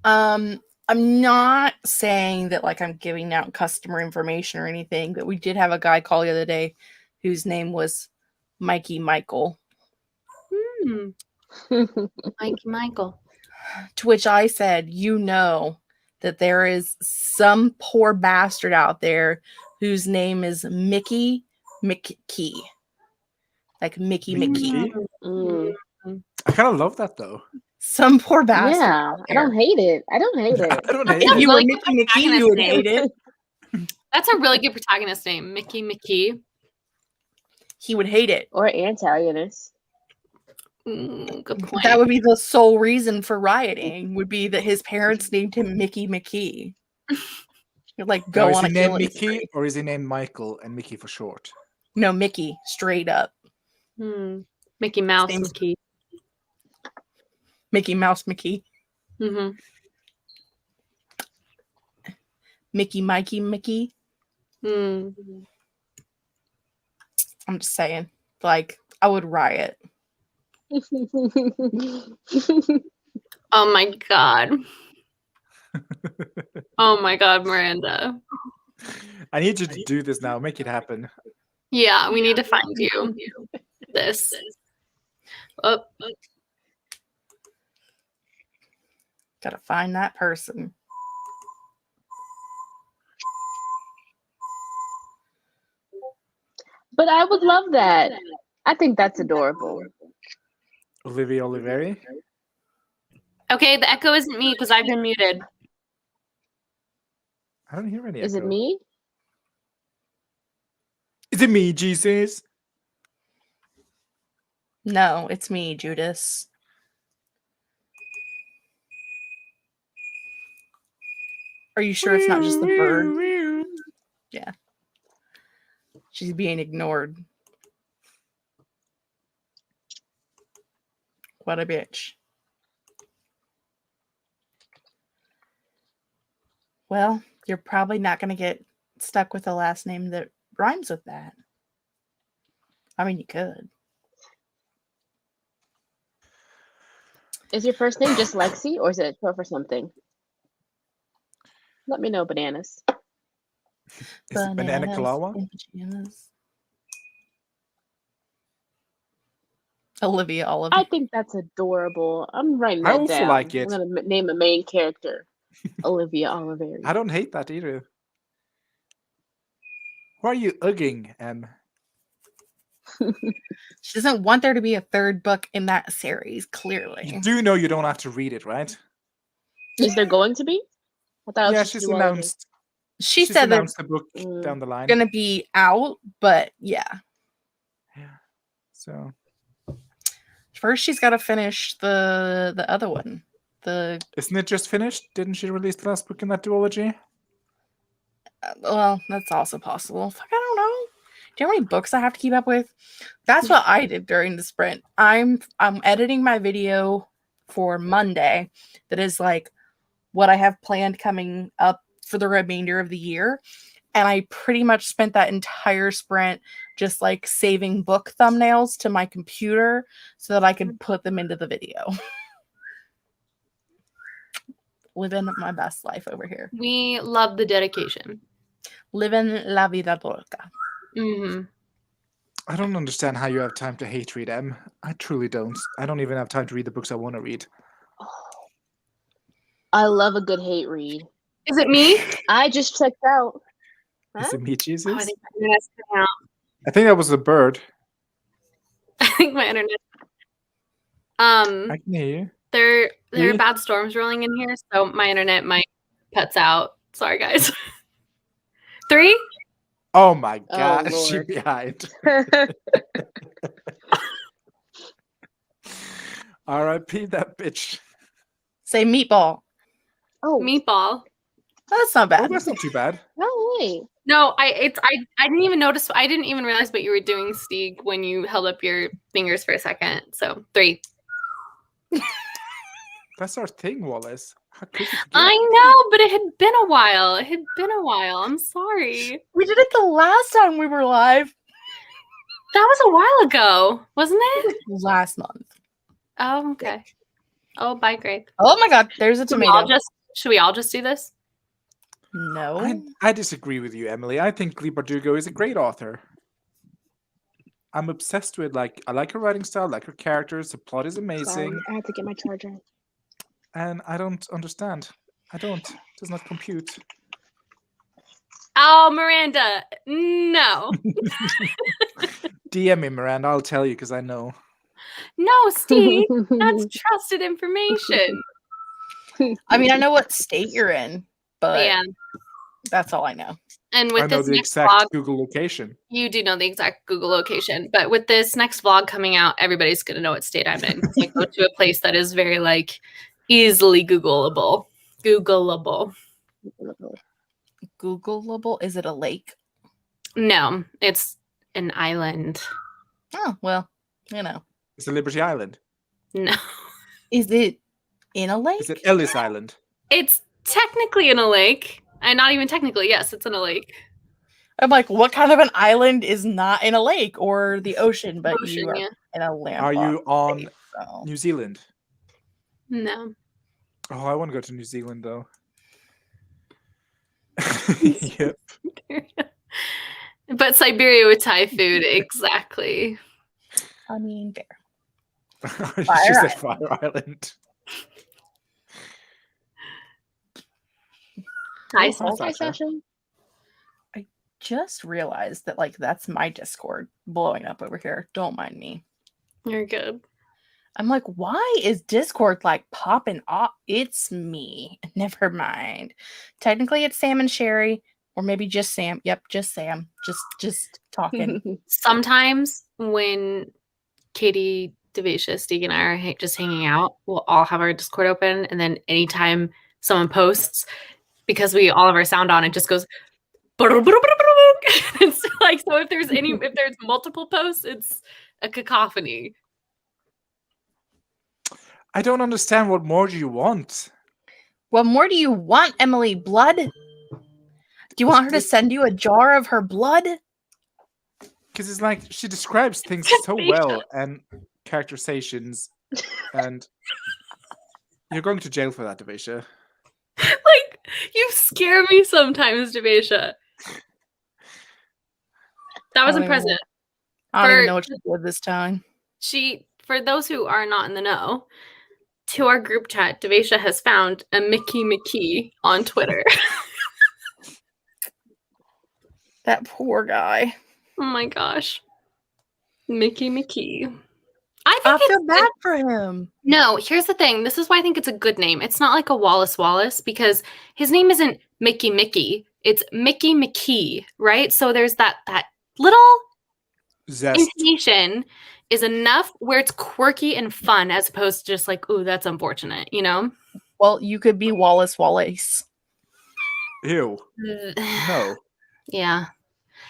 I'm not saying that like I'm giving out customer information or anything, but we did have a guy call the other day whose name was Mikey Michael. Mikey Michael. To which I said, you know that there is some poor bastard out there whose name is Mickey McKee. Like Mickey McKee. Mm. I kind of love that though. Some poor bastard. Yeah, out I there. don't hate it. I don't hate it. I don't hate If it. you were Really Mickey good McKee, you would protagonist hate it. That's a really good protagonist name, Mickey McKee. He would hate it. Or antagonist. Good point. That would be the sole reason for rioting, would be that his parents named him Mickey McKee. You'd like Now, go is on he a named killing Mickey spree. or is he named Michael and Mickey for short? No, Mickey, straight up. Mickey Mouse Name's- McKee. Mickey Mouse McKee. Mm-hmm. Mickey Mikey McKee. Mm. I'm just saying. Like, I would riot. Oh my god. Oh my god, Miranda. I need you to do this now. Make it happen. Yeah, we need to find you this. Oh, Gotta find that person. But I would love that. I think that's adorable. Olivieri. Okay, the echo isn't me because I've been muted. I don't hear any Is it echo. me? Is it me, Jesus? No, it's me, Judas. Are you sure it's not just the bird? Yeah. She's being ignored. What a bitch. Well, you're probably not going to get stuck with a last name that rhymes with that. I mean, you could. Is your first name just Lexi, or is it short for something? Let me know, bananas. Is it Banana Bananas Kalawa? and pajamas. Olivia Oliver. I think that's adorable. I'm writing I that also down. like it. I'm gonna name a main character, Olivia Olivieri. I don't hate that either. Why are you ugging, Em? She doesn't want there to be a third book in that series, clearly. You do know you don't have to read it, right? Is there going to be? I thought it was Yeah, just she's duology. announced. She She's said they're announced the book down the line. going to be out, but yeah. Yeah. So First, she's got to finish the other one. isn't it just finished? Didn't she release the last book in that duology? Well, that's also possible. Fuck, I don't know. Do you know how many books I have to keep up with? That's what I did during the sprint. I'm editing my video for Monday. That is like what I have planned coming up for the remainder of the year. And I pretty much spent that entire sprint just like saving book thumbnails to my computer so that I could put them into the video. Living my best life over here. We love the dedication. Living la vida loca. Mm-hmm. I don't understand how you have time to hate read, Em. I truly don't. I don't even have time to read the books I want to read. I love a good hate read. Is it me? I just checked out. Is it me, Jesus? Oh, I think my internet's coming out. I think that was a bird. I think my internet. I can hear you. There are Me? bad storms rolling in here, so my internet might cuts out. Sorry, guys. 3? Oh my god, she Lord. behind. R.I.P. that bitch. Say meatball. Oh, Meatball. That's not Oh, bad. that's not too bad. no way. No, I didn't even notice. I didn't even realize what you were doing, Stig, when you held up your fingers for a second. So 3. That's our thing, Wallis. How could you forget? I know, but it had been a while. I'm sorry. We did it the last time we were live. That was a while ago, wasn't it? Last month. Oh, okay. Oh, bye, Grape. Oh my god, there's a tomato. Should we all just do this? No. I disagree with you, Emily. I think Lee Bardugo is a great author. I'm obsessed with, I like her writing style, like her characters, the plot is amazing, Sorry, I had to get my charger. and I don't understand. It does not compute. Oh, Miranda, no. DM me, Miranda, I'll tell you because I know. No, Steve, that's trusted information. I mean, I know what state you're in, but Yeah. that's all I know. And I with know this the next exact vlog, Google location. you do know the exact Google location. But with this next vlog coming out, everybody's going to know what state I'm in. I go to a place that is very, easily Googleable. Googleable. Googleable? Is it a lake? No, it's an island. Oh, well, you know. Is it Liberty Island? No. Is it in a lake? Is it Ellis Island? It's technically in a lake. And not even technically, yes, it's in a lake. I'm like, what kind of an island is not in a lake or the ocean, but Ocean, you are yeah. in a land? Are you on So. New Zealand? No. Oh, I want to go to New Zealand, though. Yep. But Siberia with Thai food, exactly. I mean, fair. She Fire said Fire Island. Hi, Oh, Sasha. Hi, Sasha. just realized that like that's my Discord blowing up over here. Don't mind me. You're good. I'm like, why is Discord like popping off? It's me. Never mind. Technically, it's Sam and Sherry, or maybe just Sam. Yep, just Sam. Just talking. Sometimes when Katie, Davaisha, Stig, and I are just hanging out, we'll all have our Discord open, and then anytime someone posts, because we all have our sound on, it just goes. It's like, so if there's multiple posts, it's a cacophony. I don't understand. What more do you want? What more do you want, Emily? Blood? Do you want her to send you a jar of her blood? Because it's like she describes things so well and characterizations, and you're going to jail for that, Davaisha. Like, you scare me sometimes, Davaisha. That was impressive. I don't even know what she did this time. For those who are not in the know, to our group chat, Davaisha has found a Mickey McKee on Twitter. That poor guy. Oh my gosh. Mickey McKee. I feel bad for him. No, here's the thing. This is why I think it's a good name. It's not like a Wallis, because his name isn't Mickey. It's Mickey McKee, right? So there's that little Zest. intonation is enough where it's quirky and fun as opposed to just like, ooh, that's unfortunate, you know? Well, you could be Wallis. Ew. No. Yeah.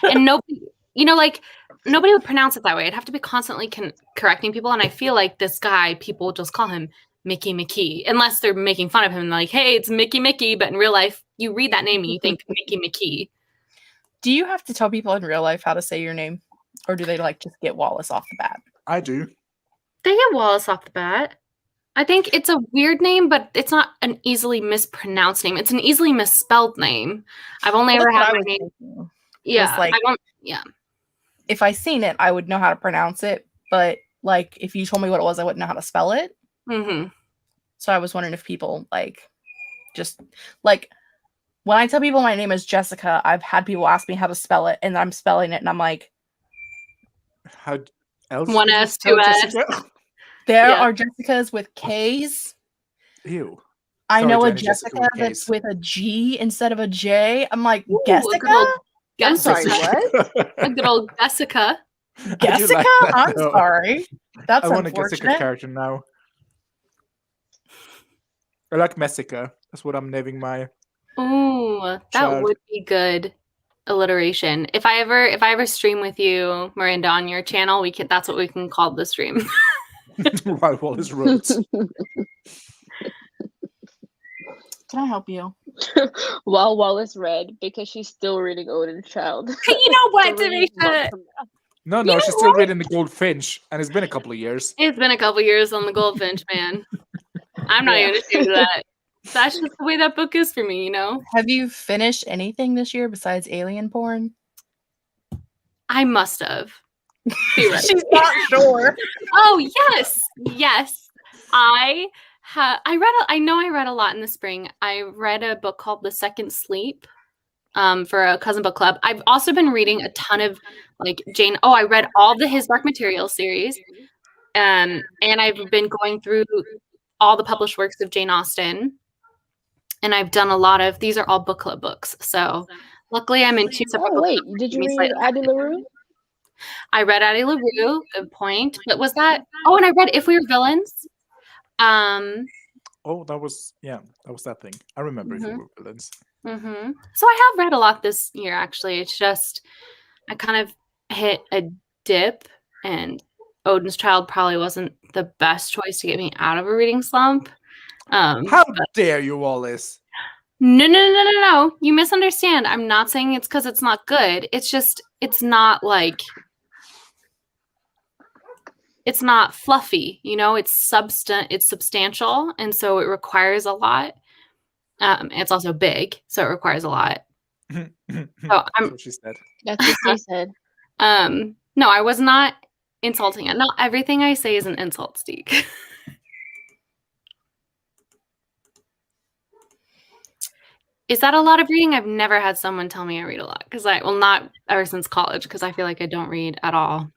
And nobody, like nobody would pronounce it that way. It'd have to be constantly correcting people. And I feel like this guy, people just call him Mickey McKee, unless they're making fun of him. Like, hey, it's Mickey. But in real life, you read that name and you think Mickey McKee. Do you have to tell people in real life how to say your name? Or do they like just get Wallis off the bat? I do. They get Wallis off the bat. I think it's a weird name, but it's not an easily mispronounced name. It's an easily misspelled name. I've only ever had my name. Yeah. Like, yeah. If I seen it, I would know how to pronounce it. But like, if you told me what it was, I wouldn't know how to spell it. Mm-hmm. So I was wondering if people like, just like, when I tell people my name is Jessica, I've had people ask me how to spell it, and I'm spelling it, and I'm like, how else? One S, two S. There are Jessicas with K's. Ew. I Sorry, know Jenny, a Jessica that's with a G instead of a J. I'm like, Ooh, Jessica? I'm sorry, what? A good old Jessica. Jessica? Like I'm sorry. That's I want a unfortunate. Jessica character now. I like Messica. That's what I'm naming my. Ooh, that child. would be good alliteration. If I ever stream with you, Miranda, on your channel, that's what we can call the stream. While Wallis wrote. Can I help you? While Wallis read, because she's still reading Odin's Child. You know what, 3 Davaisha? months from now. No, she's still reading the Goldfinch, and it's been a couple of years. It's been a couple years on the Goldfinch, man. I'm not even ashamed of that. That's just the way that book is for me, you know? Have you finished anything this year besides alien porn? I must have. She's not sure. Oh, yes. I read a lot in the spring. I read a book called The Second Sleep for a cousin book club. I've also been reading a ton of like Jane. Oh, I read all the His Dark Materials series. And I've been going through all the published works of Jane Austen. And I've done a lot of, these are all book club books. So luckily I'm in 2 separate Oh, wait. book clubs. Did you read Addie LaRue? I read Addie LaRue. Good point. But was that, oh, and I read If We Were Villains. Oh, that was that thing. I remember If We Were Villains. Mm-hmm. So I have read a lot this year, actually. It's just, I kind of hit a dip, and Odin's Child probably wasn't the best choice to get me out of a reading slump. How dare you, Wallis? No. You misunderstand. I'm not saying it's because it's not good. It's just, it's not like, it's not fluffy, you know, it's substantial. And so it requires a lot. It's also big, so it requires a lot. So That's what she said. That's what she said. No, I was not insulting it. Not everything I say is an insult, Stig. Is that a lot of reading? I've never had someone tell me I read a lot because not ever since college because I feel like I don't read at all.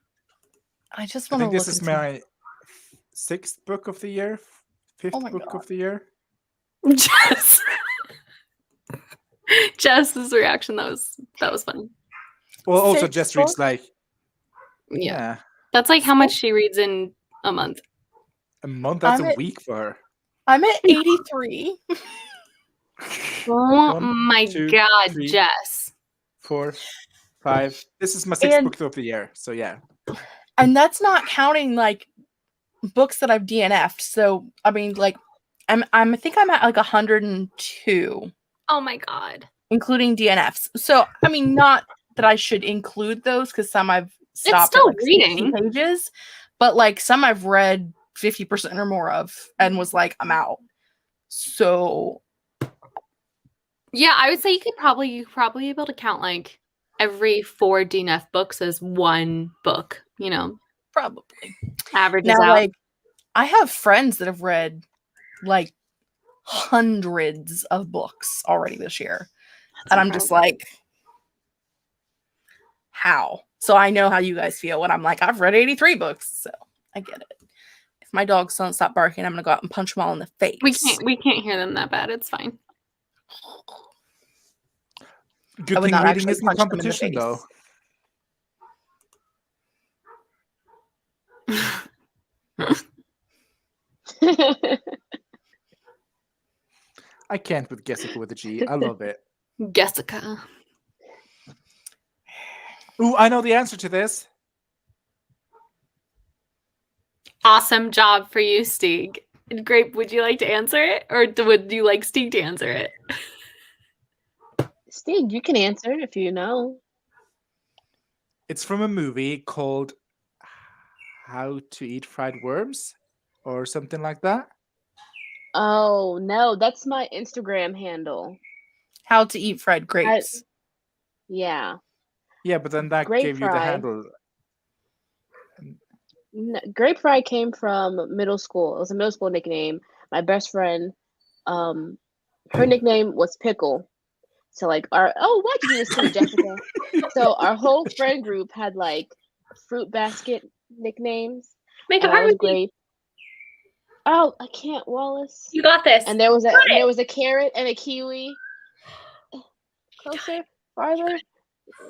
I just I want to think look this is into my 6th book of the year, 5th Oh my book God. of the year. Jess's reaction, that was funny. Well, also 6 Jess reads books? like Yeah. That's like how much she reads in a month. a month. That's I'm a at- week for her. I'm at 83. Oh One, my two, God, 3, Jess. 4, 5. This is my 6th And- book of the year. So yeah. And that's not counting like books that I've DNF'd. So I mean, like, I think I'm at like 102, Oh my God. including DNFs. So I mean, not that I should include those because some I've stopped still at like 60 reading. pages, but like some I've read 50% or more of and was like, I'm out. So Yeah, I would say you could probably be able to count like every 4 DNF books as one book, probably. averages Now, out. like, I have friends that have read like hundreds of books already this year. That's And I'm just like, how? So I know how you guys feel when I'm like, I've read 83 books. So I get it. If my dogs don't stop barking, I'm going to go out and punch them all in the face. we can't hear them that bad. It's fine. Good I would thing not reading actually isn't punch them in the competition, though. I can't with Jessica with a G. I love it. Jessica. Ooh, I know the answer to this. Awesome job for you, Stig. Grape, would you like to answer it? Or would you like Stig to answer it? Stig, you can answer if you know. It's from a movie called How to Eat Fried Worms or something like that. Oh no, that's my Instagram handle. How to eat fried grapes. Yeah. Yeah, but then that Grape gave you the fry. handle. Grape Fry came from middle school. It was a middle school nickname. My best friend, her nickname was Pickle. So like why'd you do this to me, Jessica? So our whole friend group had like fruit basket nicknames. Make And I was Grape. Oh, I can't, Wallis. You got this. And there was a carrot and a kiwi. Closer, farther,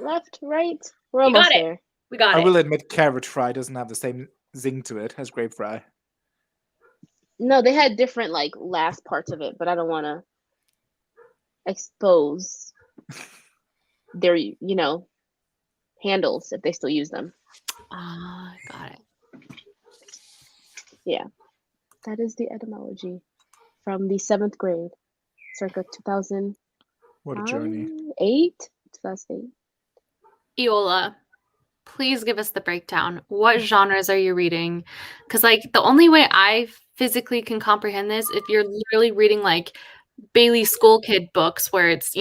left, right. We're You got almost it. there. We got I it. will admit, carrot fry doesn't have the same zing to it as grape fry. No, they had different like last parts of it, but I don't want to expose their handles if they still use them. Got it. Yeah, that is the etymology from the 7th grade, circa 2008. What a journey. 2008. Iola, please give us the breakdown. What genres are you reading? Because like the only way I physically can comprehend this, if you're literally reading like Bailey School Kid books where it's,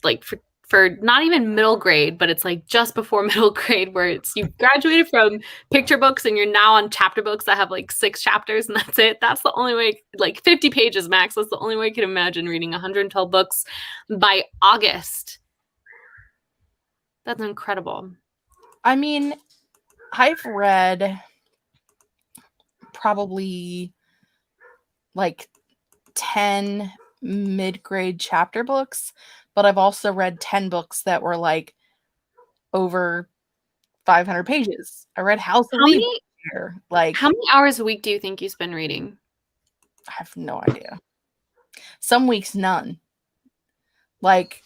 like for not even middle grade, but it's like just before middle grade where it's you graduated from picture books and you're now on chapter books that have like 6 chapters and that's it. That's the only way, like 50 pages max. That's the only way I can imagine reading 112 books by August. That's incredible. I mean, I've read probably like 10 mid-grade chapter books, but I've also read 10 books that were like over 500 pages. I read House of Leaves here. Like, how many hours a week do you think you spend reading? I have no idea. Some weeks, none. Like,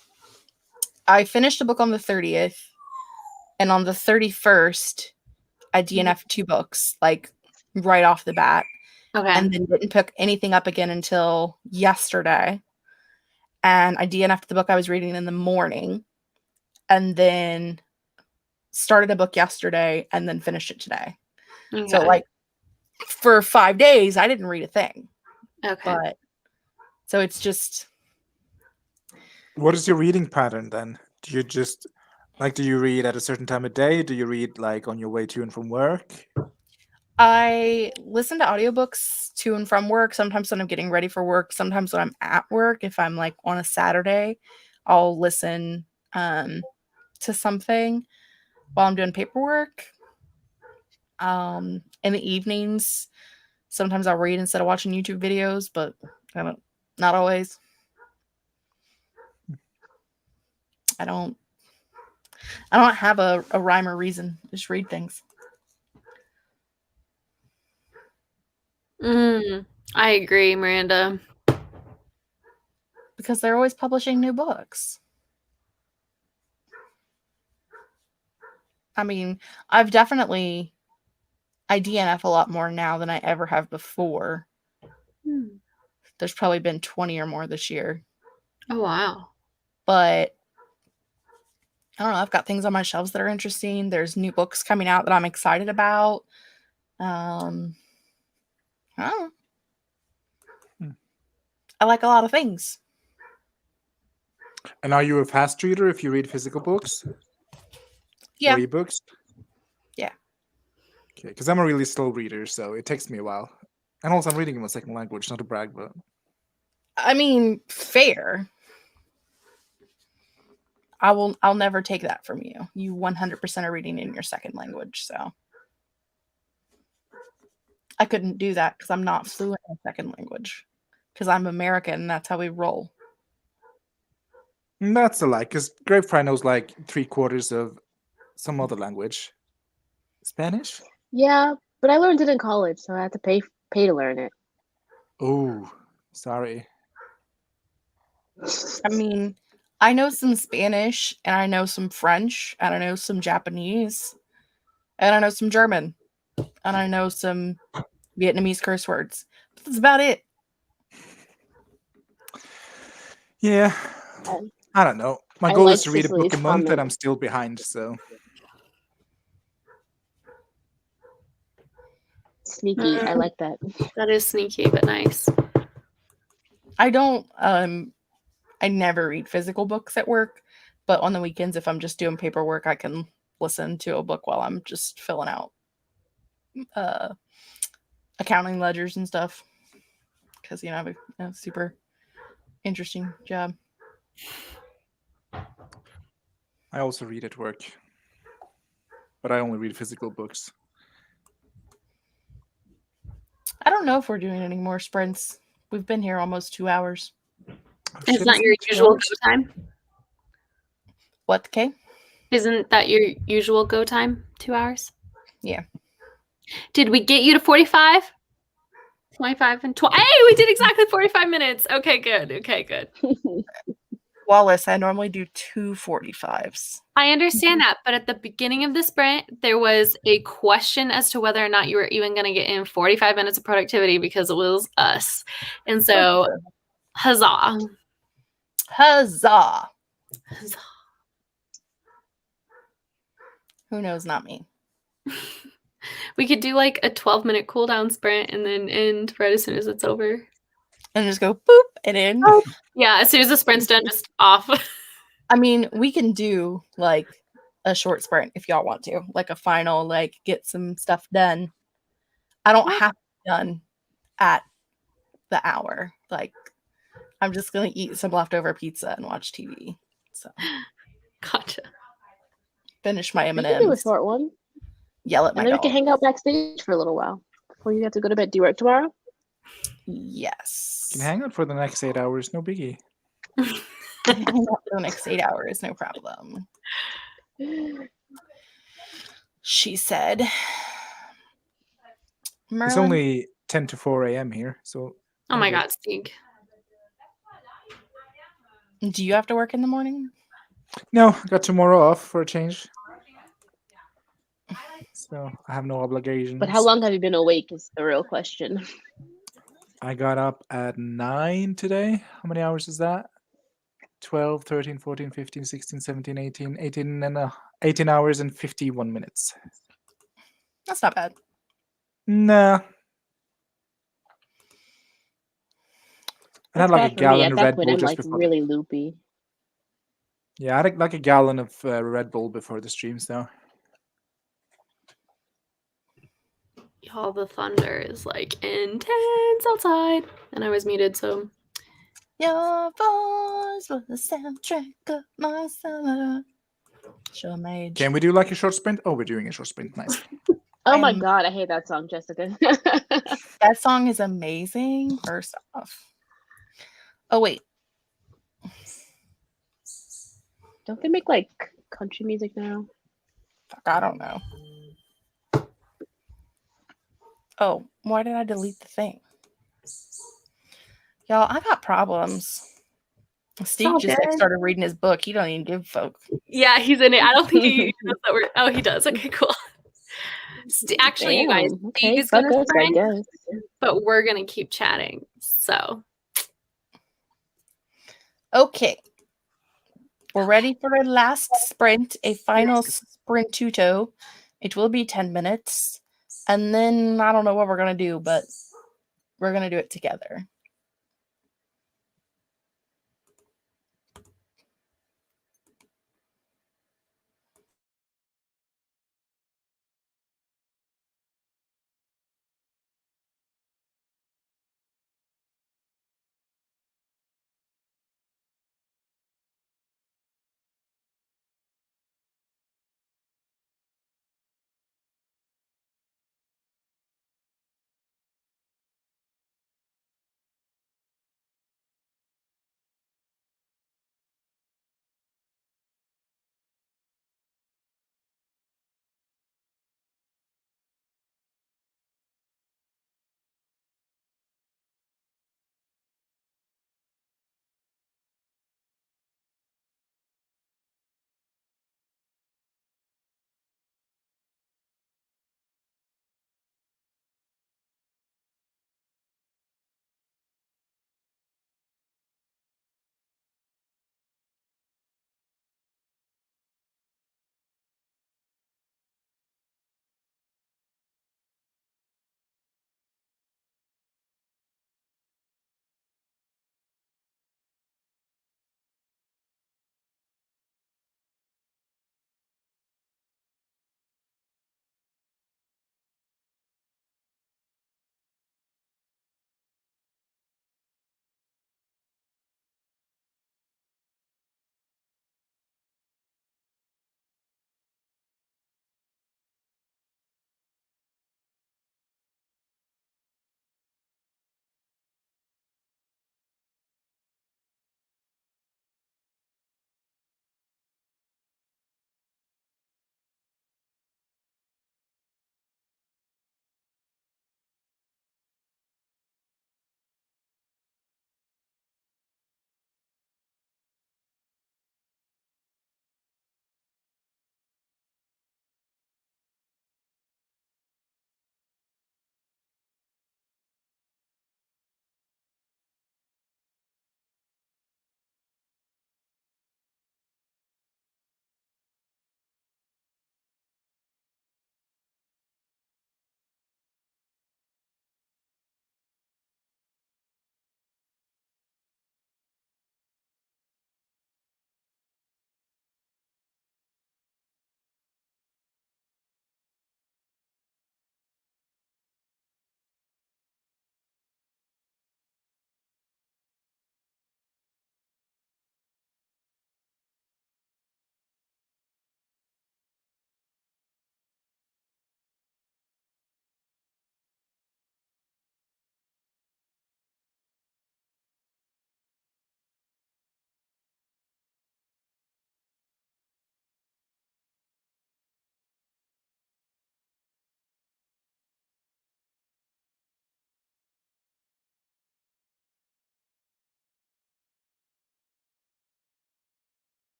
I finished a book on the 30th, and on the 31st, I DNF'd 2 books, like, right off the bat. Okay. And then didn't pick anything up again until yesterday. And I DNF'd the book I was reading in the morning, and then started a book yesterday, and then finished it today. Okay. So, like, for 5 days, I didn't read a thing. Okay. But, so it's just... What is your reading pattern then? Do you just, like, do you read at a certain time of day? Do you read, like, on your way to and from work? I listen to audiobooks to and from work. Sometimes when I'm getting ready for work. Sometimes when I'm at work. If I'm like on a Saturday, I'll listen to something while I'm doing paperwork. In the evenings, sometimes I'll read instead of watching YouTube videos, but not always. I don't have a rhyme or reason. Just read things. I agree, Miranda. Because they're always publishing new books. I mean, I DNF a lot more now than I ever have before. There's probably been 20 or more this year. Oh, wow. But I don't know. I've got things on my shelves that are interesting. There's new books coming out that I'm excited about. I don't know. I like a lot of things. And are you a fast reader if you read physical books? Yeah. Or ebooks? Yeah. Okay, because I'm a really slow reader, so it takes me a while. And also, I'm reading in my second language, not to brag, but... I mean, fair. I'll never take that from you. You 100% are reading in your second language, so I couldn't do that because I'm not fluent in a second language. Because I'm American, and that's how we roll. That's a lie, because Grapefry knows like 3/4 of some other language. Spanish? Yeah, but I learned it in college, so I had to pay to learn it. Oh, sorry. I mean, I know some Spanish, and I know some French, and I know some Japanese, and I know some German, and I know some Vietnamese curse words. But that's about it. Yeah, I don't know. My I goal like is to read a book a Cicely's month, and comment. I'm still behind, so... Sneaky. I like that. That is sneaky, but nice. I don't I never read physical books at work, but on the weekends if I'm just doing paperwork, I can listen to a book while I'm just filling out accounting ledgers and stuff. Because I have a super interesting job. I also read at work. But I only read physical books. I don't know if we're doing any more sprints. We've been here almost 2 hours. Is that your usual go time? What, Kay? Isn't that your usual go time? 2 hours? Yeah. Did we get you to 45? 25 and 20. Hey, we did exactly 45 minutes. Okay, good. Okay, good. Wallis, I normally do 2:45s. I understand that, but at the beginning of the sprint, there was a question as to whether or not you were even going to get in 45 minutes of productivity because it was us. And so, huzzah. Huzzah. Huzzah. Who knows? Not me. We could do like a 12-minute cooldown sprint and then end right as soon as it's over. And just go boop and in. Yeah, as soon as the sprint's done, just off. I mean, we can do like a short sprint if y'all want to, like a final, like get some stuff done. I don't have to be done at the hour. Like, I'm just gonna eat some leftover pizza and watch TV. So, Gotcha. finish my We can do a M&Ms. short one. Yell at my And then we dog. can hang out backstage for a little while before you have to go to bed. Do you work tomorrow? Yes. You can hang out for the next 8 hours, no biggie. Hang out for the next 8 hours, no problem. She said. Merlin, It's only 10 to 4 a.m. here, so... Oh my okay. God, Stig. do you have to work in the morning? No, I got tomorrow off for a change. So I have no obligations. But how long have you been awake is the real question. I got up at 9 today. How many hours is that? 12, 13, 14, 15, 16, 17, 18, 18 hours and 51 minutes. That's not bad. Nah. I had That's like bad a for me. gallon At of that Red point, Bull I'm just like before. really loopy. Yeah, I had like a gallon of Red Bull before the streams now. Y'all, the thunder is like intense outside, and I was muted, so Your voice was the soundtrack of my summer. Sure, Mage. Can we do like a short sprint? Oh, we're doing a short sprint. Nice. Oh my I'm- god, I hate that song, Jessica. That song is amazing, first off. Oh, wait. Don't they make like country music now? Fuck, I don't know. Oh, why did I delete the thing? Y'all, I got problems. Steve all just like good. started reading his book. He don't even give a fuck. yeah, he's in it. I don't think he knows that we're. Oh, he does. Okay, cool. Actually, you guys, Damn, Stig okay, is gonna fuck us, I sprint, guess. but we're gonna keep chatting. So Okay. We're ready for the last sprint, a final sprintuto. It will be 10 minutes. And then I don't know what we're going to do, but we're going to do it together.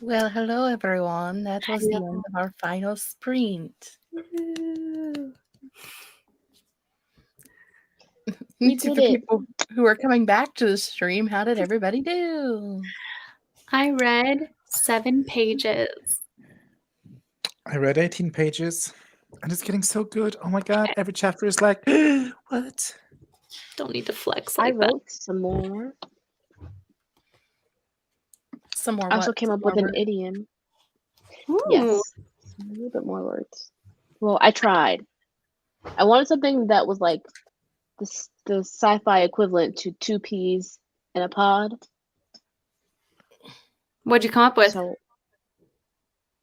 Well, hello everyone. That was the Hello. end of our final sprint. We To did the it. people who are coming back to the stream, how did everybody do? I read 7 pages. I read 18 pages and it's getting so good. Oh my god, every chapter is like, what? Don't need to flex I like that. wrote some more. Some more I also what? came Some up more with an words? idiom. Ooh. Yes. A little bit more words. Well, I tried. I wanted something that was like the sci-fi equivalent to 2 peas in a pod. What'd you come up with? So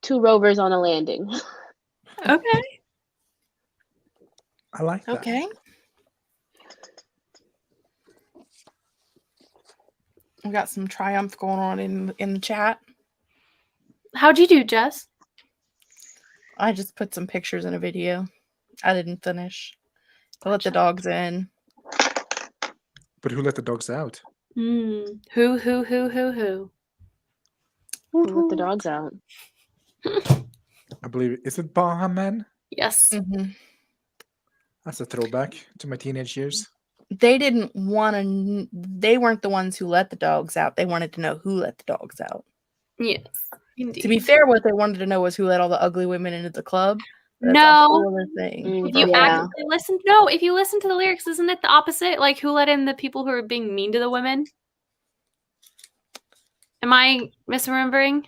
2 rovers on a landing. Okay. I like that. Okay. We got some triumph going on in the chat. How'd you do, Jess? I just put some pictures in a video. I didn't finish. I let the dogs in. But who let the dogs out? Who? Who let the dogs out? I believe, is it Baha Men? Yes. Mm-hmm. That's a throwback to my teenage years. They didn't want to. They weren't the ones who let the dogs out. They wanted to know who let the dogs out. Yes. Indeed. To be fair, what they wanted to know was who let all the ugly women into the club. That's a No. whole other thing. If you Yeah. actually listen, no, if you listen to the lyrics, isn't it the opposite? Like, who let in the people who are being mean to the women? Am I misremembering?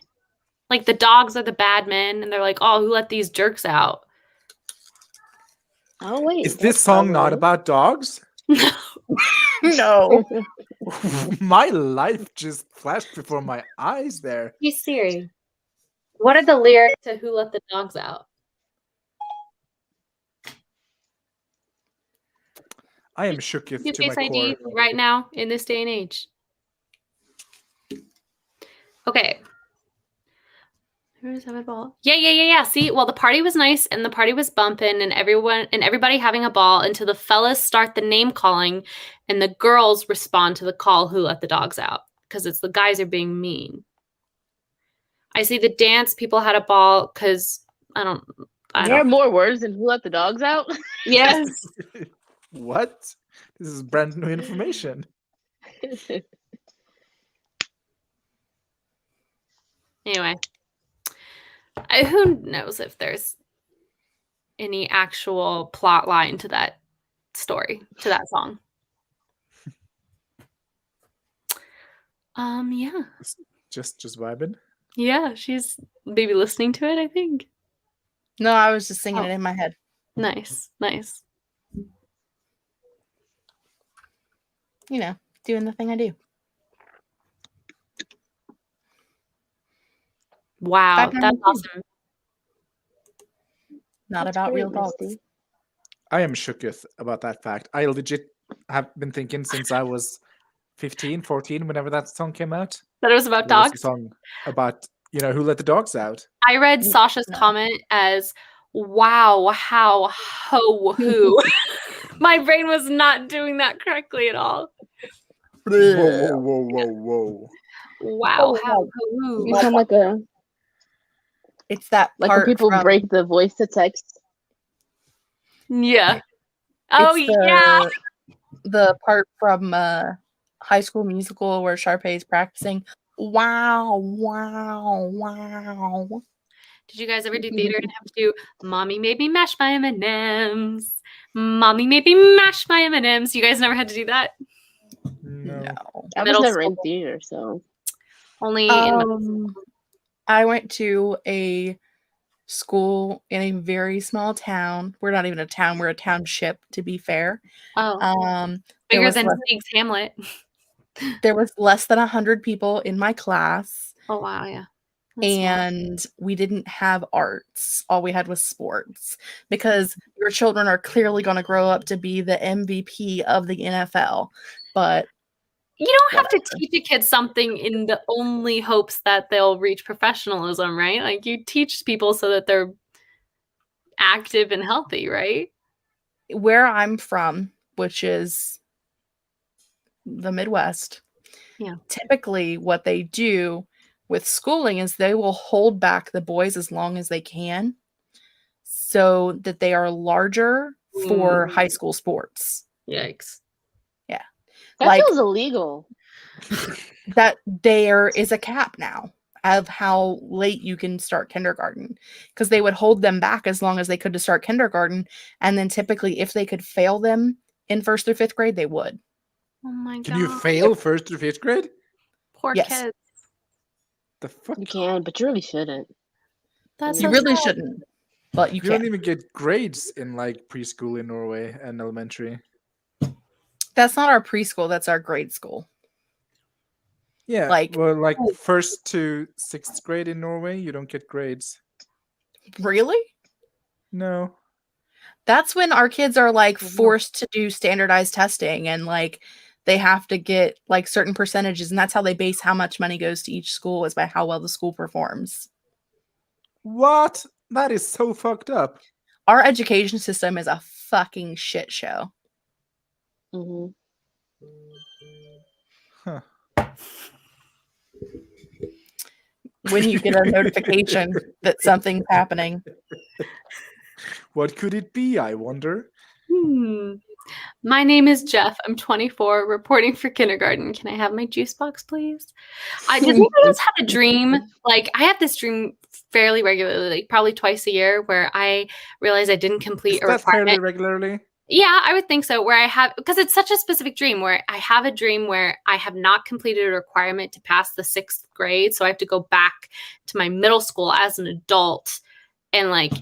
Like, the dogs are the bad men, and they're like, oh, who let these jerks out? Oh wait. Is this song not about dogs? No. My life just flashed before my eyes there. Hey, Siri. What are the lyrics to Who Let the Dogs Out? I am shooketh Do to my Face ID core. right now in this day and age. Okay. Who's having a ball? Yeah. See, well, the party was nice and the party was bumping and everybody having a ball until the fellas start the name calling and the girls respond to the call, who let the dogs out, because it's the guys are being mean. I see the dance people had a ball because I don't. There are more words than who let the dogs out. Yes. What? This is brand new information. Anyway, who knows if there's any actual plot line to that story, to that song. Yeah. Just vibing. Yeah, she's maybe listening to it, I think. No, I was just singing Oh. it in my head. Nice. You know, doing the thing I do. Wow, 592. that's awesome. Not That's about great, real dogs. Misty. I am shooketh about that fact. I legit have been thinking since I was 15, 14, whenever that song came out. That it was about There was a dogs. song about, who let the dogs out. I read Sasha's comment as, wow, how, ho, who. My brain was not doing that correctly at all. Whoa. Wow, how, ho, who. You sound like It's that when part people from, break the voice to text. Yeah. Oh, it's yeah. the part from High School Musical where Sharpay's practicing. Wow. Did you guys ever do theater and have to do, Mommy made me mash my M&Ms. Mommy made me mash my M&Ms. You guys never had to do that? No. I was Middle never in school. theater, so Only in middle school. I went to a school in a very small town. We're not even a town, we're a township, to be fair. Oh, There bigger was than less- Stig's Hamlet. There was less than 100 people in my class, Oh, wow, yeah. That's small. and we didn't have arts. All we had was sports, because your children are clearly going to grow up to be the MVP of the NFL. But You don't have to whatever. teach a kid something in the only hopes that they'll reach professionalism, right? Like, you teach people so that they're active and healthy, right? Where I'm from, which is the Midwest, Yeah. typically what they do with schooling is they will hold back the boys as long as they can so that they are larger for high school sports. Yikes. That Like- feels illegal. That there is a cap now of how late you can start kindergarten, because they would hold them back as long as they could to start kindergarten, and then typically if they could fail them in 1st through 5th grade, they would. Oh my god. Can you fail 1st to 5th grade? Poor Yes. kids. The fuck? You can, but you really shouldn't. That's You so really sad. shouldn't, but you You don't can. even get grades in like preschool in Norway and elementary. That's not our preschool, that's our grade school. Yeah, Like- well, like 1st to 6th grade in Norway, you don't get grades. Really? No. That's when our kids are like Mhm. forced to do standardized testing, and like they have to get like certain percentages, and that's how they base how much money goes to each school, is by how well the school performs. What? That is so fucked up. Our education system is a fucking shit show. Hmm. Huh. When you get a notification that something's happening. What could it be, I wonder? My name is Jeff. I'm 24, reporting for kindergarten. Can I have my juice box, please? Does anyone else have a dream? Like, I have this dream fairly regularly, like probably twice a year, where I realize I didn't Is complete a that fairly requirement. regularly? Yeah, I would think so. Where I have, because it's such a specific dream, where I have a dream where I have not completed a requirement to pass the 6th grade. So I have to go back to my middle school as an adult and like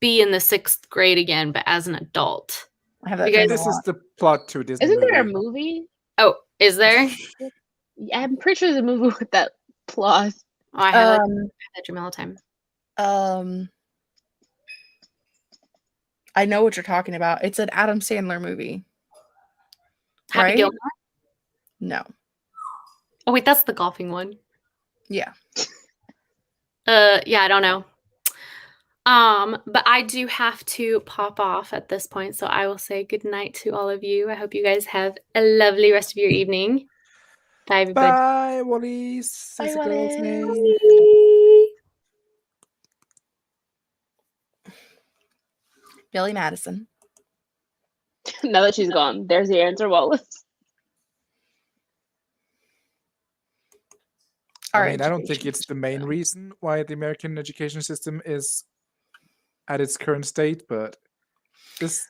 be in the 6th grade again, but as an adult. I have that You guys- dream a This is lot. the plot to Disney Isn't there a movie. movie? Oh, is there? Yeah, I'm pretty sure there's a movie with that plot. Oh, I have Um, that dream all the time. I know what you're talking about. It's an Adam Sandler movie. Happy right? Gilmore. No. Oh wait, that's the golfing one. Yeah. Yeah, I don't know. But I do have to pop off at this point, so I will say good night to all of you. I hope you guys have a lovely rest of your evening. Bye, everybody. Bye, Wallis. Bye, Is the girl's Wallis. name. Billy Madison. Now that she's gone, there's the answer, Wallis. Our I mean, I don't think education it's the main reason why the American education system is at its current state, but this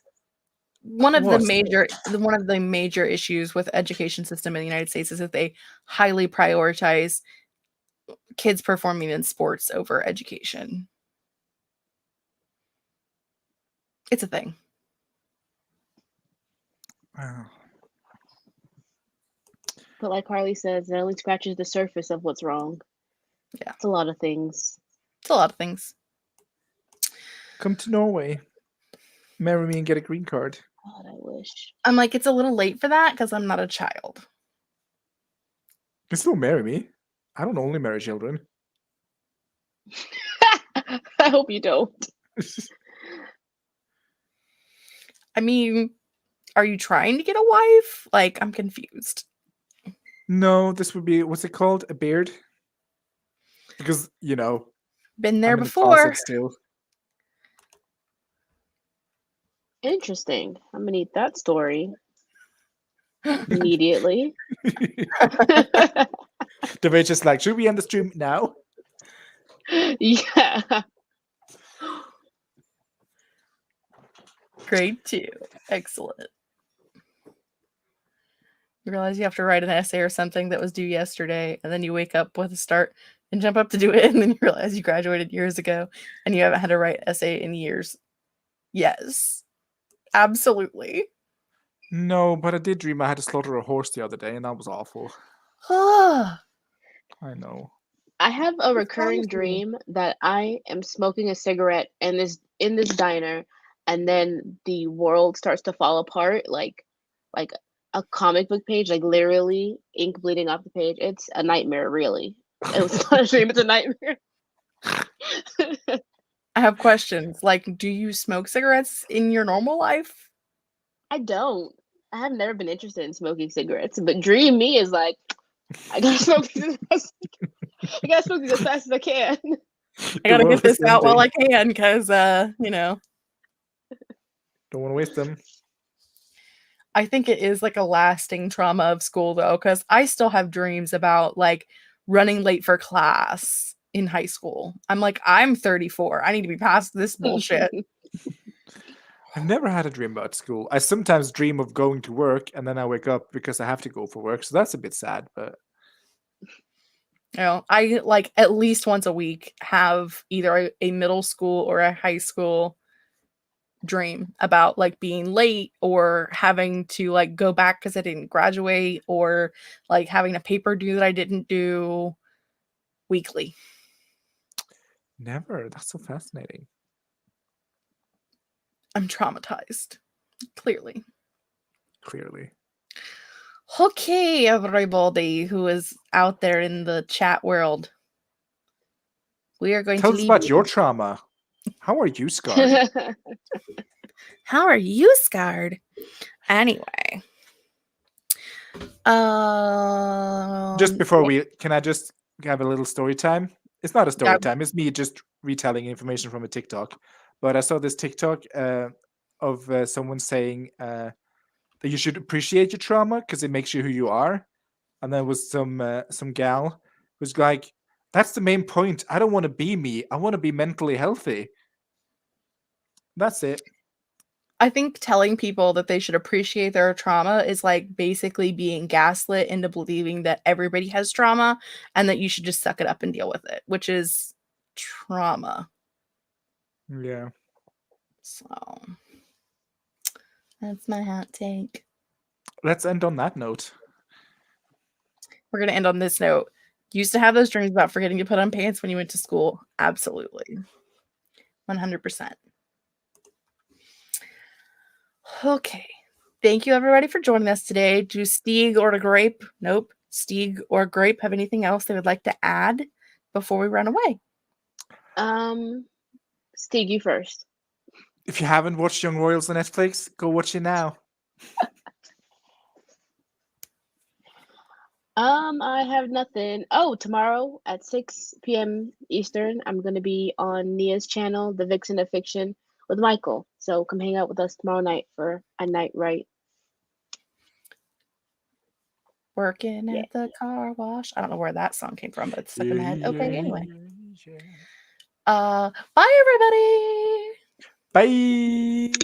one of the was- major issues with education system in the United States is that they highly prioritize kids performing in sports over education. It's a thing. wow. But like Harley says, it only scratches the surface of what's wrong. Yeah. It's a lot of things. It's a lot of things. Come to Norway, marry me, and get a green card. God, I wish. I'm like, it's a little late for that because I'm not a child. You can still marry me. I don't only marry children. I hope you don't. I mean, are you trying to get a wife? Like, I'm confused. No, this would be, what's it called? A beard? Because, you know, Been there I'm in the before. closet still. Interesting. I'm gonna eat that story immediately. Davaisha's like, should we end the stream now? Yeah. Grade 2. Excellent. You realize you have to write an essay or something that was due yesterday, and then you wake up with a start and jump up to do it, and then you realize you graduated years ago and you haven't had to write an essay in years. Yes. Absolutely. No, but I did dream I had to slaughter a horse the other day, and that was awful. Ah, I know. I have a What's recurring wrong with you? dream that I am smoking a cigarette in this diner, and then the world starts to fall apart like a comic book page, like literally ink bleeding off the page. It's a nightmare, really. It was not a dream, it's a nightmare. I have questions. Like, do you smoke cigarettes in your normal life? I don't. I have never been interested in smoking cigarettes, but dream me is like, I gotta smoke cigarettes. I gotta smoke these as fast as I can. I gotta world get this is out while I ending. can, because you know, Don't want to waste them. I think it is like a lasting trauma of school though, because I still have dreams about like running late for class in high school. I'm like, I'm 34. I need to be past this bullshit. I've never had a dream about school. I sometimes dream of going to work and then I wake up because I have to go for work. So that's a bit sad, but You know, I like at least once a week have either a middle school or a high school dream about like being late or having to like go back because I didn't graduate or like having a paper due that I didn't do weekly. never. That's so fascinating. I'm traumatized, clearly. Clearly. Okay, everybody who is out there in the chat world, we are going Tell to us leave about you. your trauma. How are you scarred? How are you scarred? Anyway. Just before can I just have a little story time? It's not a story Yeah. time. It's me just retelling information from a TikTok. But I saw this TikTok of someone saying that you should appreciate your trauma because it makes you who you are. And there was some gal who was like, "That's the main point. I don't want to be me. I want to be mentally healthy." That's it. I think telling people that they should appreciate their trauma is like basically being gaslit into believing that everybody has trauma and that you should just suck it up and deal with it, which is trauma. Yeah. So that's my hot take. Let's end on that note. We're going to end on this note. Used to have those dreams about forgetting to put on pants when you went to school. Absolutely. 100%. Okay. Thank you, everybody, for joining us today. Do Stig or Grape? Nope. Stig or Grape have anything else they would like to add before we run away? Stig, you first. If you haven't watched Young Royals on Netflix, go watch it now. I have nothing. Oh, tomorrow at 6 p.m. Eastern, I'm gonna be on Nia's channel, The Vixen of Fiction, with Michael. So come hang out with us tomorrow night for a night write. Working Yeah. at the car wash. I don't know where that song came from, but it's stuck in my head. Okay, anyway. Bye, everybody. Bye.